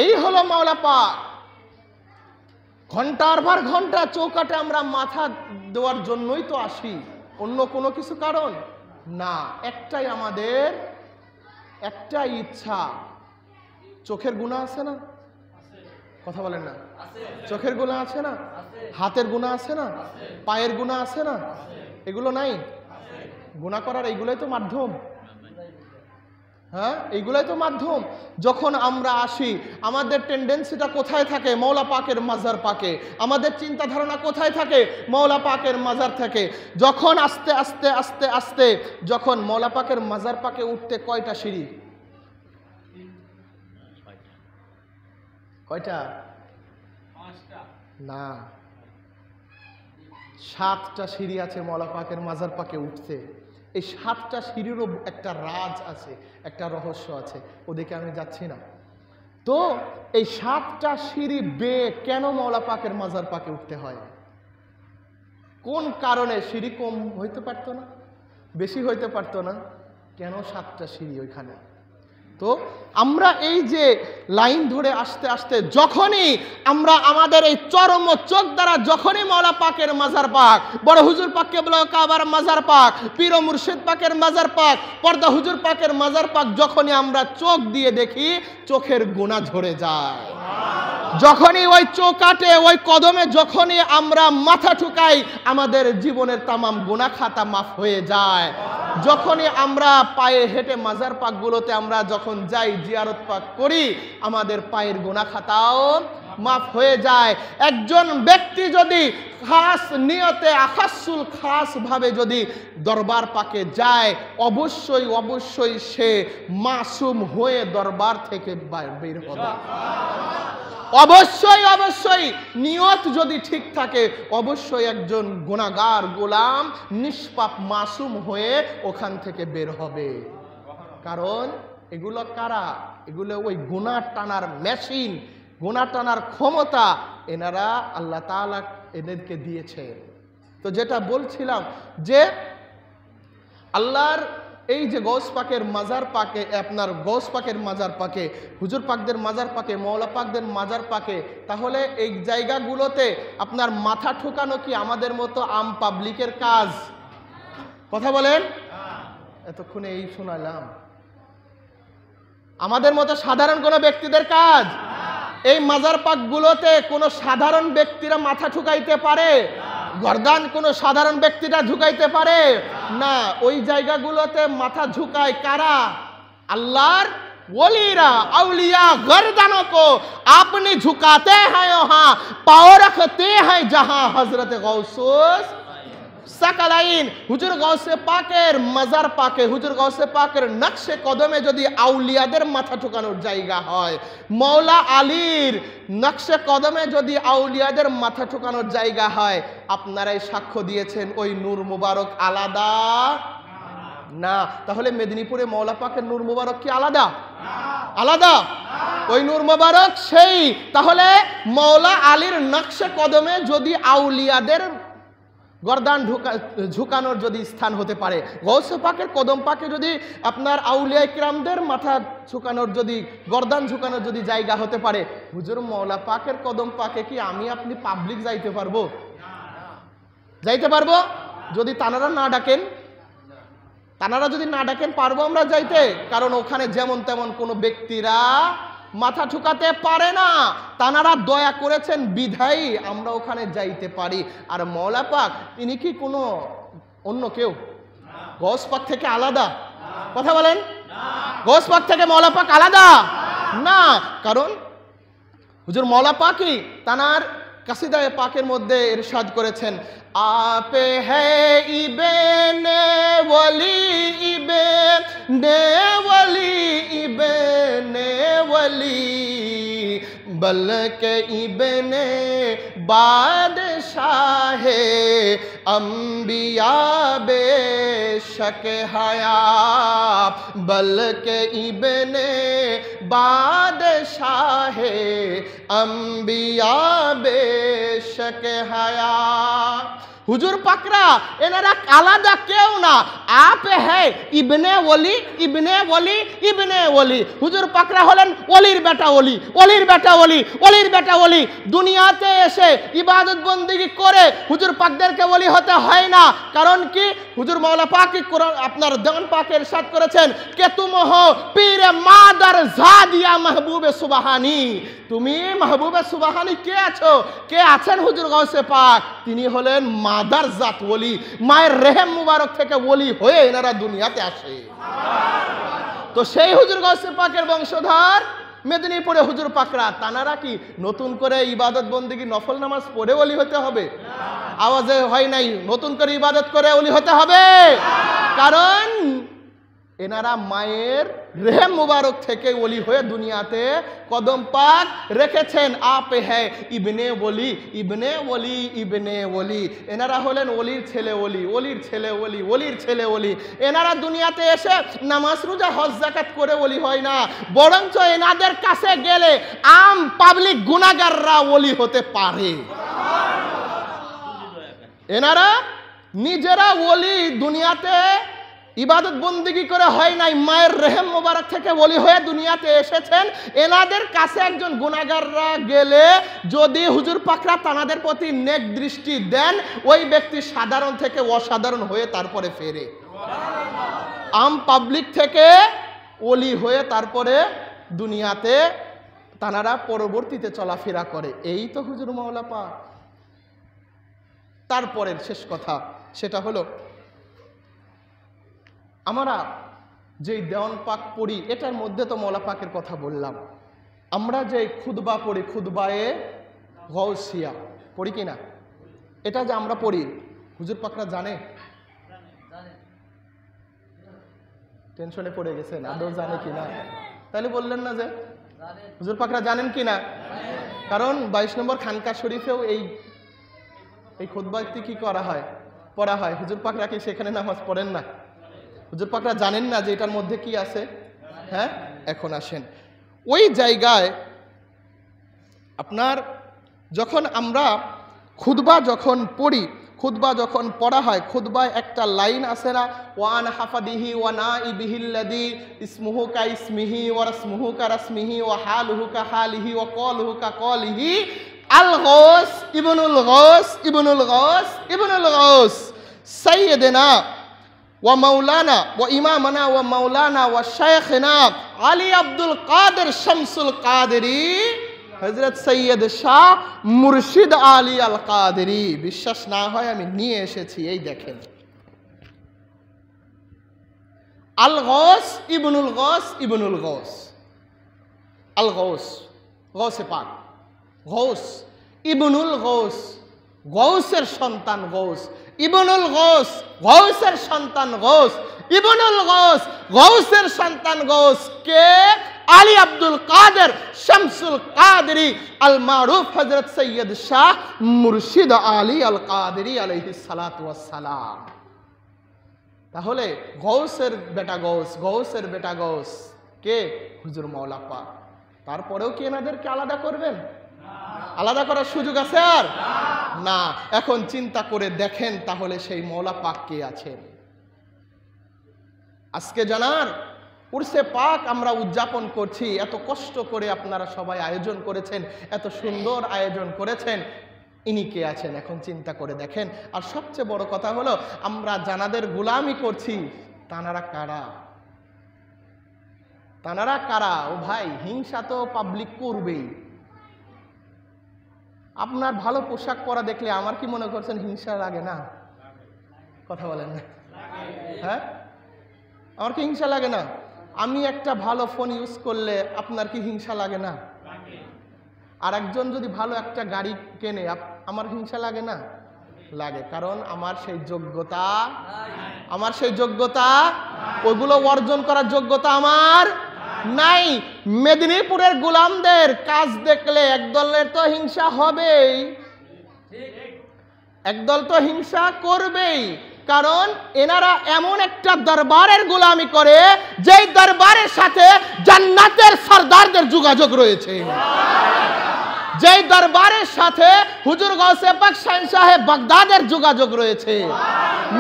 এই হলো মাওলা পাক ঘন্টার পর ঘন্টা চৌকাটে আমরা মাথা দেওয়ার জন্যই তো আসি, অন্য কোনো কিছু কারণ না। একটাই আমাদের একটাই ইচ্ছা। চোখের গুনাহ আছে না? কথা বলেন না। চোখের গুনাহ আছে না? হাতের গুনাহ আছে না? পায়ের গুনাহ আছে না? এগুলো নাই? গুনাহ করার এইগুলাই তো মাধ্যম। হ্যাঁ, এইগুলাই তো মাধ্যম। যখন আমরা আসি আমাদের টেন্ডেন্সিটা কোথায় থাকে? মওলা পাকের মাজার পাকে। আমাদের চিন্তা ধারণা কোথায় থাকে? মওলা পাকের মাজার থেকে। যখন আস্তে আস্তে আস্তে আস্তে যখন মওলা পাকের মাজার পাকে উঠতে কয়টা সিঁড়ি? কয়টা? না, 7টা সিঁড়ি আছে মওলা পাকের মাজার পাকে উঠতে। এই 7টা সিঁড়িরও একটা রাজ আছে, একটা রহস্য আছে, ওদিকে আমি যাচ্ছি না। তো এই 7টা সিঁড়ি বেয়ে কেন মওলা পাকের মাজার পাকে উঠতে হয়? কোন কারণে? সিঁড়ি কম হইতে পারতো না? বেশি হইতে পারতো না? কেন 7টা সিঁড়ি ওইখানে? তো আমরা এই যে লাইন ধরে আস্তে আস্তে যখনই আমরা আমাদের এই চরম চোখ দ্বারা যখনই মওলা পাকের মাজার পাক, বড় হুজুর পাক কেবলা কাবার মাজার পাক, পীর ও মুর্শিদ পাকের মাজার পাক, পর্দা হুজুর পাকের মাজার পাক যখনই আমরা চোখ দিয়ে দেখি, চোখের গুনাহ ঝরে যায়। যখনই ওই চৌকাটে ওই কদমে যখনই আমরা মাথা ঠুকাই, আমাদের জীবনের তামাম গুনাহ খাতা মাফ হয়ে যায়। যখনই আমরা পায়ে হেঁটে মাজার পাকগুলোতে আমরা যখন যাই, জিয়ারত পাক করি, আমাদের পায়ের গুনাহ খাতাও মাফ হয়ে যায়। একজন ব্যক্তি যদি খাস নিয়তে আখাসুল খাস ভাবে যদি দরবার পাকে যায়, অবশ্যই অবশ্যই সে মাসুম হয়ে দরবার থেকে বের হবে। অবশ্যই অবশ্যই নিয়ত যদি ঠিক থাকে, অবশ্যই একজন গুনাহগার গোলাম নিষ্পাপ মাসুম হয়ে ওখান থেকে বের হবে। কারণ এগুলো কারা? এগুলো ওই গুনাহ টানার মেশিন, গুনাহ টানার ক্ষমতা এনারা আল্লাহ তাআলা এদেরকে দিয়েছে। তো যেটা বলছিলাম যে আল্লাহর এই যে গৌস পাকের মাজার পাকে, আপনার গৌস পাকের মাজার পাকে, হুজুর পাকদের মাজার পাকে, মওলা পাকদের মাজার পাকে, তাহলে এই জায়গাগুলোতে আপনার মাথা ঠুকানো কি আমাদের মতো আম পাবলিকের কাজ? কথা বলেন। এতক্ষণে এই শোনালাম, আমাদের মতো সাধারণ কোনো ব্যক্তিদের কাজ? এই মাজার পাকগুলোতে কোনো সাধারণ ব্যক্তিরা মাথা ঠুকাইতে পারে? গর্দান কোনো সাধারণ ব্যক্তিরা ঝুঁকাইতে পারে না। ওই জায়গাগুলোতে মাথা ঝুঁকায় কারা? আল্লাহর ওলিরা, আউলিয়া। गर्दनों को आपने झुकाते हैं वहां, पाँव रखते हैं जहां। हजरत गौसूस সাকালাইন হুজুর গৌসে পাকের মাজার পাকে, হুজুর গৌসে পাকের নকশে কদমে যদি আউলিয়াদের মাথা ঠুকানোর জায়গা হয়, মওলা আলীর নকশে কদমে যদি আউলিয়াদের মাথা ঠুকানোর জায়গা হয়, আপনারাই সাক্ষ্য দিয়েছেন ওই নূর মুবারক আলাদা না। তাহলে মেদিনীপুরে মওলা পাকের নূর মুবারক কি আলাদা? আলাদা। ওই নূর মুবারক সেই। তাহলে মওলা আলীর নকশে কদমে যদি আউলিয়াদের গর্দান ঝুঁকানোর যদি স্থান হতে পারে, গৌসে পাকের কদম পাকে যদি আপনার আউলিয়া কিরামদের মাথা ঝুঁকানোর যদি গর্দান ঝুঁকানোর যদি জায়গা হতে পারে, হুজুর মওলা পাকের কদম পাকে কি আমি আপনি পাবলিক যাইতে পারবো? যাইতে পারবো? যদি তানারা না ডাকেন, তানারা যদি না ডাকেন, পারবো আমরা যাইতে? কারণ ওখানে যেমন তেমন কোনো ব্যক্তিরা মাথা ঠুকাতে পারে না। তানারা দয়া করেছেন বিধায়ী আমরা ওখানে যাইতে পারি। আর মওলা পাক তিনি কি কোনো অন্য কেউ? গৌস পাক থেকে আলাদা? কথা বলেন। গৌস পাক থেকে মওলা পাক আলাদা না। কারণ হুজুর মওলা পাকই তানার কাসিদায়ে পাকের মধ্যে ইরশাদ করেছেন, আপে হ্যায় ইবেনে ওয়ালি, ইবেনে ওয়ালি, ইবেনে ওয়ালি, বলকে ইবেনে বাদশাহে अंबिया बेशक हया, बल्कि इब्ने बादशाहे अंबिया बेशक हया। হুজুর পাকরা এনারা আলাদা কেউ না, आप है इब्ने वली इब्ने वली इब्ने वली। হুজুর পাকরা হলেন ওলির বেটা ওলি, ওলির বেটা ওলি, ওলির বেটা ওলি। দুনিয়াতে এসে ইবাদত বন্দেগী করে হুজুর পাকদেরকে ওলি হতে হয় না। কারণ কি হুজুর মাওলা পাক কোরআন আপনার দেওয়ান পাকে ইরশাদ করেছেন কে তুম হো পীরে মাদার জাদিয়া মাহবুবে সুবহানি। তুমি মাহবুবে সুবহানি কে আছো? কে আছেন হুজুর গাউসে পাক? তিনি হলেন মাদার জাত ওলি, মায়ের রেহেম মুবারক থেকে ওলি হয়ে এনারা দুনিয়াতে আসে। তো সেই হুজুর গাউসে পাকের বংশধর মেদিনীপুরে হুজুর পাকরা, তানারা কি নতুন করে ইবাদত বন্দেগী নফল নামাজ পড়ে ওলি হতে হবে? আওয়াজে হয় নাই, নতুন করে ইবাদত করে ওলি হতে হবে। কারণ এনারা মায়ের রেহেম মুবারক থেকে ওলি হয়ে দুনিয়াতে কদম পাক রেখেছেন। আপ হ্যায় ইবনে ওলি ইবনে ওলি ইবনে ওলি। এনারা হলেন ওলির ছেলে ওলি, ওলির ছেলে ওলি, ওলির ছেলে ওলি। এনারা দুনিয়াতে এসে নামাজ রোজা হজ যাকাত করে ওলি হয় না, বরঞ্চ এনাদের কাছে গেলে আম পাবলিক গুনাহগাররা ওলি হতে পারে। এনারা নিজেরা ওলি দুনিয়াতে ইবাদত বন্দেগী করে হয় নাই, মায়ের রেহেম মোবারক থেকে ওলি হয়ে দুনিয়াতে এসেছেন। এনাদের কাছে একজন গুনাহগাররা গেলে যদি হুজুর পাকরা তানাদের প্রতি নেক দৃষ্টি দেন, ওই ব্যক্তি সাধারণ থেকে অসাধারণ হয়ে তারপরে ফেরে। আম পাবলিক থেকে ওলি হয়ে তারপরে দুনিয়াতে তানারা পরবর্তীতে চলাফেরা করে। এই তো হুজুর মাওলা পাক। তারপরের শেষ কথা সেটা হলো আমরা যেই দেওয়ান পাক পড়ি এটার মধ্যে তো মওলা পাকের কথা বললাম। আমরা যে খুতবা পড়ি, খুতবায়ে গাউসিয়া পড়ি কিনা, এটা যে আমরা পড়ি হুজুর পাকরা জানে? টেনশনে পড়ে গেছেন, আদৌ জানে কিনা? তাহলে বললেন না যে হুজুর পাকরা জানেন কিনা? কারণ 22 নম্বর খানকা শরীফেও এই খুতবাতে কি করা হয়, পড়া হয়। হুজুর পাকরা কি সেখানে নামাজ পড়েন না? হুজুর পাকরা জানেন না যে এটার মধ্যে কি আছে? হ্যাঁ, এখন আসেন ওই জায়গায়। আপনার যখন আমরা খুতবা যখন পড়ি, খুতবা যখন পড়া হয়, খুতবায় একটা লাইন আছে না, ওয়ান হাফাদিহি ওয়া নাইবিহিল্লাযী ইসমুহু কা ইসমিহি ওয়া রাসমুহু কা রাসমিহি ওয়া হালুহু কা হালিহি ওয়া ক্বালুহু কা ক্বালিহি আল গাউস ইবনুল গাউস ইবনুল গাউস ইবনুল গাউস সাইয়্যিদনা ওয়া মাওলানা ওয়া ইমামানা ওয়া মাওলানা ওয়া শাইখনা আলী আব্দুল কাদের শামসুল কাদেরী হযরত সৈয়দ শাহ মুর্শিদ আলী আল কাদেরী। বিশ্বাস না হয় আমি নিয়ে এসেছি, এই দেখেন। আল গাউস ইবনুল গাউস ইবনুল গাউস, আল গাউস গাউসে পাক, গাউস ইবনুল গাউস, গাউসের সন্তান গাউস, ইবনুল গাউস গাউসের সন্তান গাউস, ইবনুল গাউস গাউসের সন্তান গাউস কে? আলী আব্দুল কাদের শামসুল কাদেরী আল মারুফ হযরত সৈয়দ শাহ মুর্শিদ আলী আল কাদেরী আলাইহিস সালাতু ওয়াস সালাম। তাহলে গাউসের বেটা গাউস, গাউসের বেটা গাউস কে? হুজুর মাওলা পাক। তারপরেও কি এনাদেরকে আলাদা করবেন? আলাদা করার সুযোগ আছে আর না। এখন চিন্তা করে দেখেন তাহলে সেই মাওলা পাক কে আছেন। আজকে জানার উরসে পাক আমরা উদযাপন করছি, এত কষ্ট করে আপনারা সবাই আয়োজন করেছেন, এত সুন্দর আয়োজন করেছেন, ইনি কে আছেন এখন চিন্তা করে দেখেন। আর সবচেয়ে বড় কথা হলো আমরা জানাদের গোলামি করছি, তানারা কারা? তানারা কারা? ও ভাই, হিংসা তো পাবলিক করবেই। আপনার ভালো পোশাক পরা দেখলে আমার কি মনে করছেন হিংসা লাগে না? কথা বলেন না? হ্যাঁ, আমার কি হিংসা লাগে না? আমি একটা ভালো ফোন ইউজ করলে আপনার কি হিংসা লাগে না? আর একজন যদি ভালো একটা গাড়ি কেনে আমার হিংসা লাগে না? লাগে। কারণ আমার সেই যোগ্যতা, আমার সেই যোগ্যতা, ওইগুলো অর্জন করার যোগ্যতা আমার নাই। মেদিনীপুরের গোলামদের কাজ দেখলে একদলের তো হিংসা হবেই, একদল তো হিংসা করবেই। কারণ এনারা এমন একটা দরবারের গোলামি করে যেই দরবারের সাথে জান্নাতের সরদারদের যোগাযোগ রয়েছে, যেই দরবারের সাথে হুজুর গাউসে পাক শাহিন সাহেব বাগদাদের যোগাযোগ রয়েছে।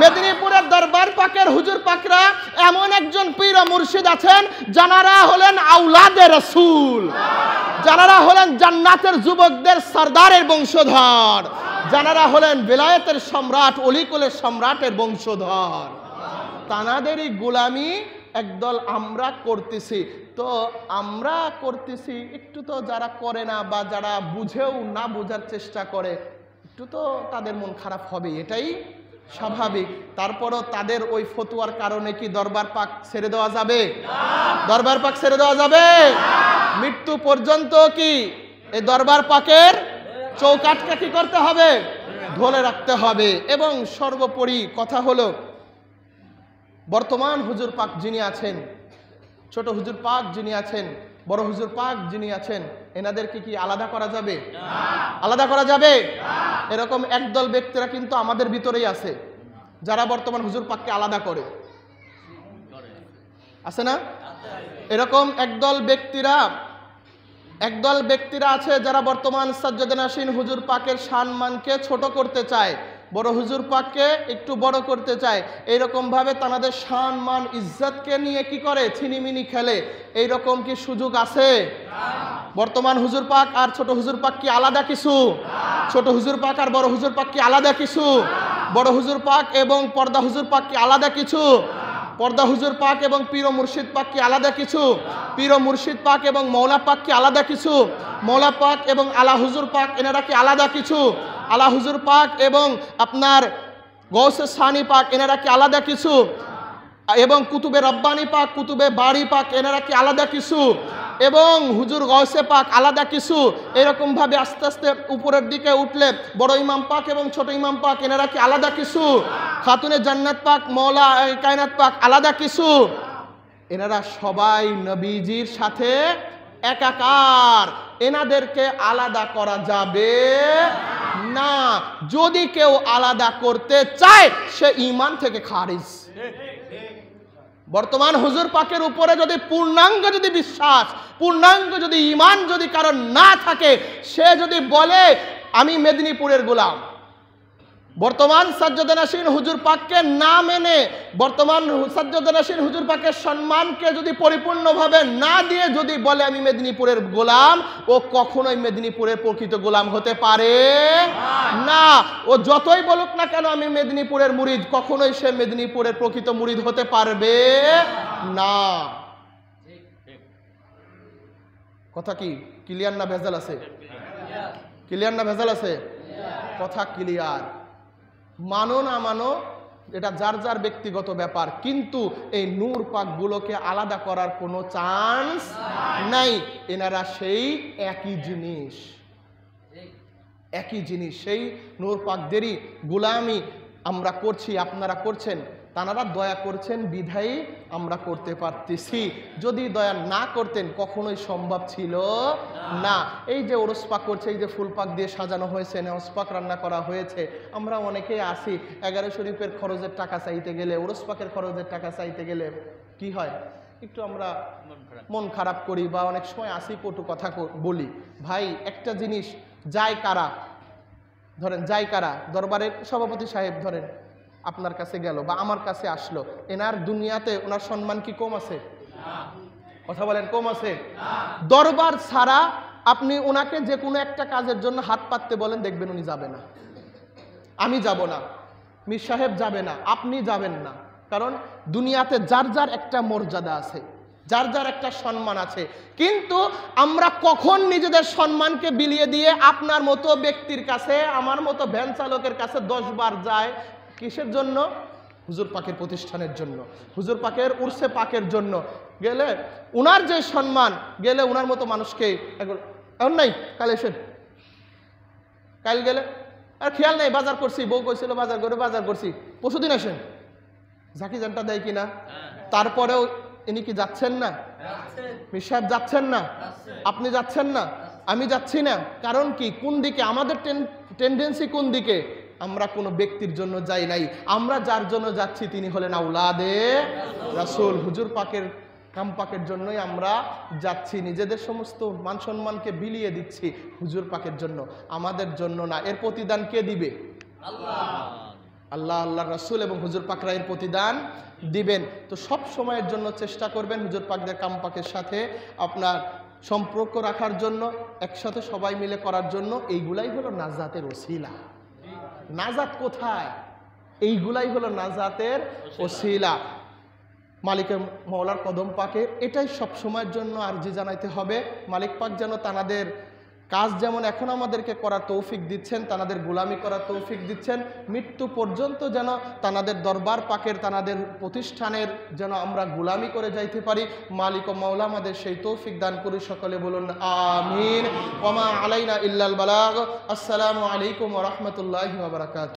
মেদিনীপুরের দরবার পাকের হুজুর পাকরা এমন একজন পীর ও মুর্শিদ আছেন যারা হলেন আওলাদে রাসূল, যারা হলেন জান্নাতের যুবকদের সরদারের বংশধর, যারা হলেন বেলায়েতের সম্রাট অলিকুলের সম্রাটের বংশধর। তানাদেরই গোলামি একদল আমরা করতেছি। তো আমরা করতেছি, একটু তো যারা করে না বা যারা বুঝেও না বোঝার চেষ্টা করে একটু তো তাদের মন খারাপ হবে, এটাই স্বাভাবিক। তারপরও তাদের ওই ফতোয়ার কারণে কি দরবার পাক ছেড়ে দেওয়া যাবে? দরবার পাক ছেড়ে দেওয়া যাবে? মৃত্যু পর্যন্ত কি এই দরবার পাকের চৌকাঠকে কি করতে হবে? ধরে রাখতে হবে। এবং সর্বোপরি কথা হলো, বর্তমান হুজুর পাক যিনি আছেন, ছোট হুজুর পাক যিনি আছেন, বড় হুজুর পাক যিনি আছেন, এনাদেরকে কি আলাদা করা যাবে? আলাদা করা যাবে? এরকম একদল ব্যক্তিরা কিন্তু আমাদের ভিতরেই আছে যারা বর্তমান হুজুর পাককে আলাদা করে, আছে না? এরকম একদল ব্যক্তিরা আছে যারা বর্তমান সাজ্জাদ নাসিন হুজুর পাকের সম্মানকে ছোট করতে চায়, বড় হুজুর পাককে একটু বড় করতে চায়। এইরকম ভাবে তাদের সম্মান ইজ্জতকে নিয়ে কি করে? ছিনিমিনি খেলে। এইরকম কি সুযোগ আছে? বর্তমান হুজুর পাক আর ছোট হুজুর পাক কি আলাদা কিছু? ছোট হুজুর পাক আর বড় হুজুর পাক কি আলাদা কিছু? বড় হুজুর পাক এবং পর্দা হুজুর পাক কি আলাদা কিছু? পর্দা হুজুর পাক এবং পীর ও মুর্শিদ পাক কি আলাদা কিছু? পীর ও মুর্শিদ পাক এবং মৌলা পাক কি আলাদা কিছু? মৌলা পাক এবং আলা হুজুর পাক এনারা কি আলাদা কিছু? আলা হুজুর পাক এবং আপনার গৌসে সানি পাক এনারা কি আলাদা কিছু? এবং কুতুবে রব্বানি পাক, কুতুবে বাড়ি পাক এনারা কি আলাদা কিছু? এবং হুজুর গৌসে পাক আলাদা কিছু? এরকম ভাবে আস্তে আস্তে উপরের দিকে উঠলে বড় ইমাম পাক এবং ছোট ইমাম পাক এনারা কি আলাদা কিছু? খাতুনে জান্নাত পাক, মৌলা কায়নাত পাক আলাদা কিছু? এনারা সবাই নবীজির সাথে একাকার। এনাদেরকে আলাদা করা যাবে না। যদি কেউ আলাদা করতে চায় সে ঈমান থেকে খারিজ। বর্তমান হুজুর পাকের উপরে যদি পূর্ণাঙ্গ যদি বিশ্বাস, পূর্ণাঙ্গ যদি ঈমান যদি কারণ না থাকে, সে যদি বলে আমি মেদিনীপুরের গোলাম, বর্তমান সাজ্জাদ নাসিন হুজুর পাককে না মেনে, বর্তমান সাজ্জাদ নাসিন হুজুর পাকের সম্মানকে যদি পরিপূর্ণভাবে না দিয়ে যদি বলে আমি মেদিনীপুরের গোলাম, ও কখনোই মেদিনীপুরের প্রকৃত গোলাম হতে পারে না। ও যতই বলুক না কেন আমি মেদিনীপুরের মুরিদ, কখনোই সে মেদিনীপুরের প্রকৃত মুরিদ হতে পারবে না। কথা কি ক্লিয়ার না ভেজাল আছে? ক্লিয়ার না ভেজাল আছে? কথা ক্লিয়ার। মানো না মানো এটা যার যার ব্যক্তিগত ব্যাপার, কিন্তু এই নূর পাকগুলোকে আলাদা করার কোনো চান্স নাই। এনারা সেই একই জিনিস, একই জিনিস। সেই নূর পাকদেরই গোলামি আমরা করছি, আপনারা করছেন। তানারা দয়া করছেন বিধায়ী আমরা করতে পারতেছি। যদি দয়া না করতেন কখনোই সম্ভব ছিল না। এই যে ওরস পাক করছে, এই যে ফুল পাক দিয়ে সাজানো হয়েছে, নেওস পাক রান্না করা হয়েছে, আমরা অনেকেই আসি 11 শরীফের খরচের টাকা চাইতে গেলে, ওরস পাকের খরচের টাকা চাইতে গেলে কি হয়? একটু আমরা মন খারাপ করি বা অনেক সময় আসি কটু কথা বলি। ভাই একটা জিনিস, যায় কারা? ধরেন যায় কারা? দরবারের সভাপতি সাহেব ধরেন আপনার কাছে গেল বা আমার কাছে আসলো, এনার দুনিয়াতে ওনার সম্মান কি কম আছে? কথা বলেন, কম আছে? দরবার ছাড়া আপনি ওনাকে যে কোনো একটা কাজের জন্য হাত পাততে বলেন, দেখবেন উনি যাবে না। আমি যাব না, মীর সাহেব যাবে না, আপনি যাবেন না। কারণ দুনিয়াতে যার যার একটা মর্যাদা আছে, যার যার একটা সম্মান আছে। কিন্তু আমরা কখন নিজেদের সম্মানকে বিলিয়ে দিয়ে আপনার মতো ব্যক্তির কাছে, আমার মতো ভ্যান চালকের কাছে 10 বার যায়? কিসের জন্য? হুজুর পাকের প্রতিষ্ঠানের জন্য, হুজুর পাকের উর্সে পাকের জন্য গেলে উনার যে সম্মান, গেলে উনার মতো মানুষকে এখন নাই, কাল এসেন, কাল গেলে আর খেয়াল নেই, বাজার করছি, বউ কইছিল বাজার করে বাজার করছি, পরশুদিন আসেন, ঝাঁকি জানটা দেয় কিনা? তারপরেও ইনি কি যাচ্ছেন না? মীর সাহেব যাচ্ছেন না, আপনি যাচ্ছেন না, আমি যাচ্ছি না। কারণ কি? কোন দিকে আমাদের টেন্ডেন্সি? কোন দিকে? আমরা কোনো ব্যক্তির জন্য যাই নাই, আমরা যার জন্য যাচ্ছি তিনি হলেন আওলাদে রাসূল। হুজুর পাকের কাম পাকের জন্যই আমরা যাচ্ছি, নিজেদের সমস্ত মান সম্মানকে বিলিয়ে দিচ্ছি হুজুর পাকের জন্য, আমাদের জন্য না। এর প্রতিদান কে দিবে? আল্লাহ, আল্লাহ রাসূল এবং হুজুর পাকরা এর প্রতিদান দিবেন। তো সব সময়ের জন্য চেষ্টা করবেন হুজুর পাকদের কাম পাকের সাথে আপনার সম্পর্ক রাখার জন্য, একসাথে সবাই মিলে করার জন্য। এইগুলাই হলো নাজাতের ওসিলা। নাজাত কোথায়? এইগুলাই হলো নাজাতের ওসিলা। মালিকের মওলার কদম পাকে এটাই সব সময়ের জন্য আরজি জানাইতে হবে। মালিক পাক যেন তানাদের কাজ যেমন এখন আমাদেরকে করার তৌফিক দিচ্ছেন, তানাদের গোলামি করার তৌফিক দিচ্ছেন, মৃত্যু পর্যন্ত যেন তানাদের দরবার পাকের, তানাদের প্রতিষ্ঠানের যেন আমরা গোলামি করে যাইতে পারি। মালিক ও মাওলা আমাদের সেই তৌফিক দান করি। সকলে বলুন আমিন। ওয়া মা আলাইনা ইল্লাল বালাগ। আসসালামু আলাইকুম ওয়া রাহমাতুল্লাহি ওয়া বারাকাতুহু।